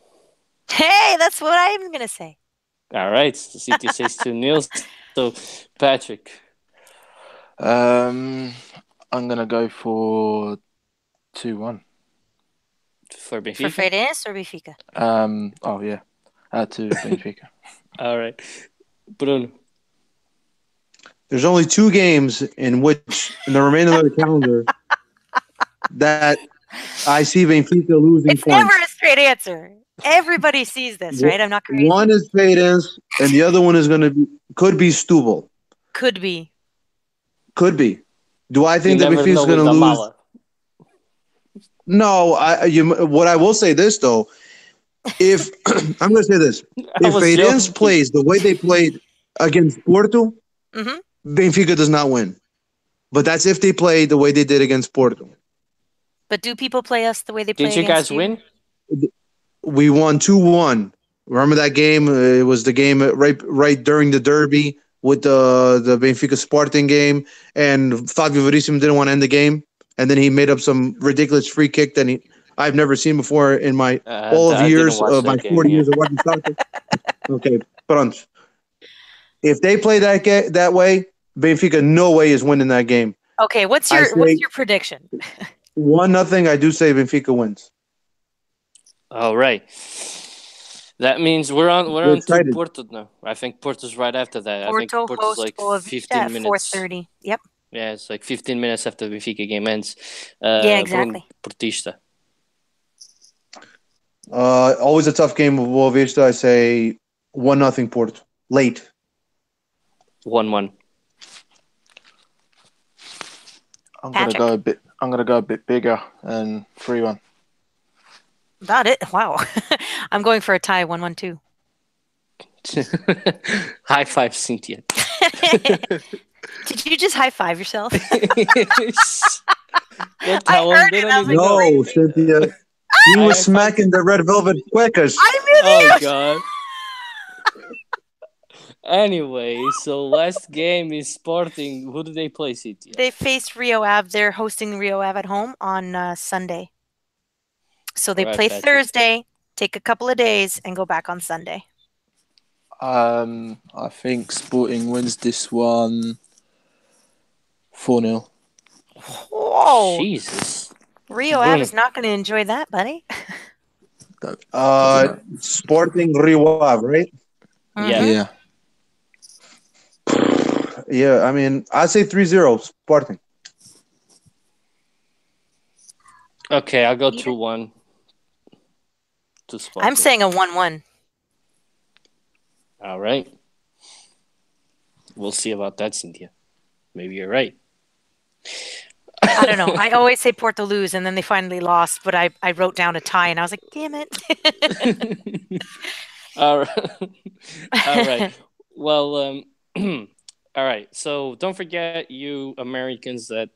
Hey, that's That's what I'm gonna say. All right. So Cynthia says 2-0. So, Patrick. I'm gonna go for 2-1. For For Benfica? Feirense or Benfica? Oh yeah, to Benfica. All right. Bruno. There's only 2 games in the remainder of the calendar that I see Benfica losing It's points. never a straight answer. Everybody sees this, right? I'm not crazy. One is Feirense, and the other one is could be Stubble. Could be. Could be. Do I think You that never Benfica is know going with to the lose? Mala. No. What I will say this though, if I'm going to say this, I if was Feirense joking. plays the way they played against Porto, Mhm. Benfica does not win. But that's if they play the way they did against Porto. But do people play us the way they play Did you against guys win? We won 2-1. Remember that game? It was the game right during the derby with the Benfica Sporting game, and Fabio Verissimo didn't want to end the game, and then he made up some ridiculous free kick that I've never seen before in my all of I didn't years watch of my that game, 40 yeah. years of watching soccer. Okay, pronto. If they play that way, Benfica no way is winning that game. Okay, what's I your say- prediction? 1-0. I do say Benfica wins. All right. That means we're on to excited. Porto now. I think Porto's right after that. I think Porto Porto's host like Boa 15 Vista at minutes. 4:30. Yep. Yeah, it's like 15 minutes after the Benfica game ends. Yeah, exactly. Portista. Always a tough game with Boa Vista. I say 1-0 Porto. Late. 1-1. I'm Patrick. gonna go a bit bigger and 3-1. About it. Wow. I'm going for a tie, 1-1-2. High five, Cynthia. Did you just high five yourself? Don't I tell him. heard They it, don't I was even like, know. No, Cynthia. He I was have smacking the red velvet cuecas. I'm with Oh, you. God. Anyway, so last game is Sporting. Who do they play, Cynthia? They faced Rio Ave. They're hosting Rio Ave at home on Sunday. So they Alright, play Patrick. Thursday, take a couple of days, and go back on Sunday. I think Sporting wins this one 4-0. Whoa. Jesus. Rio Ave is not going to enjoy that, buddy. Sporting Rio Ave, right? Yeah. Mhm. Yeah. Yeah, I mean, I'd say 3-0 Sporting. Okay, I'll go Either- 2-1 to Sporting. I'm saying a 1-1. All right. We'll see about that, Cynthia. Maybe you're right. I don't know. I always say Porto lose, and then they finally lost, but I wrote down a tie, and I was like, damn it. All right. All right. Well, all right. So don't forget, you Americans, that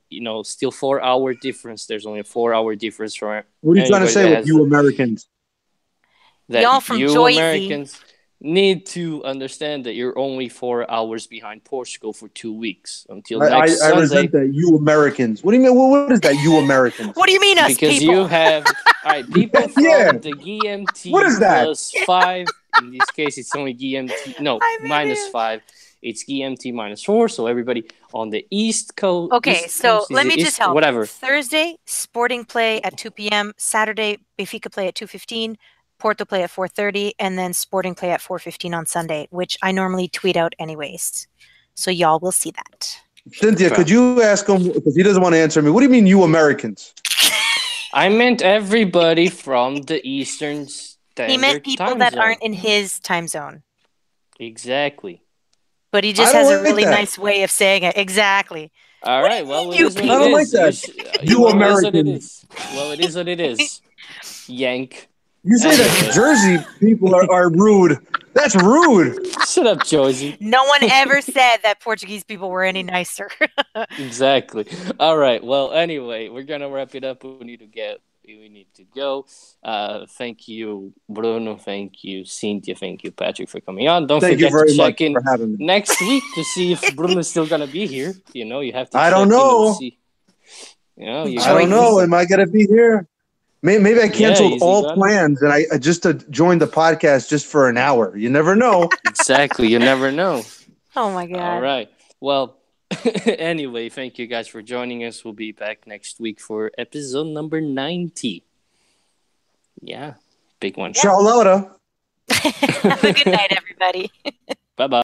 still 4-hour difference. There's only a 4-hour difference from. What are you trying to say with you Americans? That Y'all from you Jersey. Americans need to understand that you're only 4 hours behind Portugal for 2 weeks until next I Sunday. resent that, you Americans. What do you mean? What is that, you Americans? What do you mean, us Because people? you have people from Yeah. the GMT What is that? plus 5. In this case, it's only GMT. No, I mean, minus it- 5. It's GMT minus 4. So everybody on the East Coast. Okay, East so Coast, let is me it just East- help. Whatever. Thursday, Sporting play at 2 p.m. Saturday, Benfica play at 2:15. Porto play at 4:30, and then Sporting play at 4:15 on Sunday, which I normally tweet out anyways. So y'all will see that. Cynthia, could you ask him, because he doesn't want to answer me, what do you mean, you Americans? I meant everybody from the Eastern Standard He meant people time that zone. aren't in his time zone. Exactly. But he just I don't has a like really that. nice way of saying it. Exactly. All right. Well, it you is what people? it I don't like is. that. You Well, it is what it Americans. is. Well, it is what it is. Yank. You say that Jersey people are rude. That's rude. Shut up, Josie. No one ever said that Portuguese people were any nicer. Exactly. All right. Well, anyway, we're gonna wrap it up. We need to go. Thank you, Bruno. Thank you, Cynthia. Thank you, Patrick, for coming on. Don't Thank you forget very to much check in for having me. next week to see if Bruno's still gonna be here. You have to. I check don't in and know. see. You I don't know. Am I going to be here? Maybe I Yeah, canceled easy all gun. plans and I just to join the podcast just for an hour. You never know. Exactly. You never know. Oh my All god. right. Well, anyway, thank you guys for joining us. We'll be back next week for episode number 90. Yeah, big one. Ciao, Laura. Have a good night, everybody. Bye bye.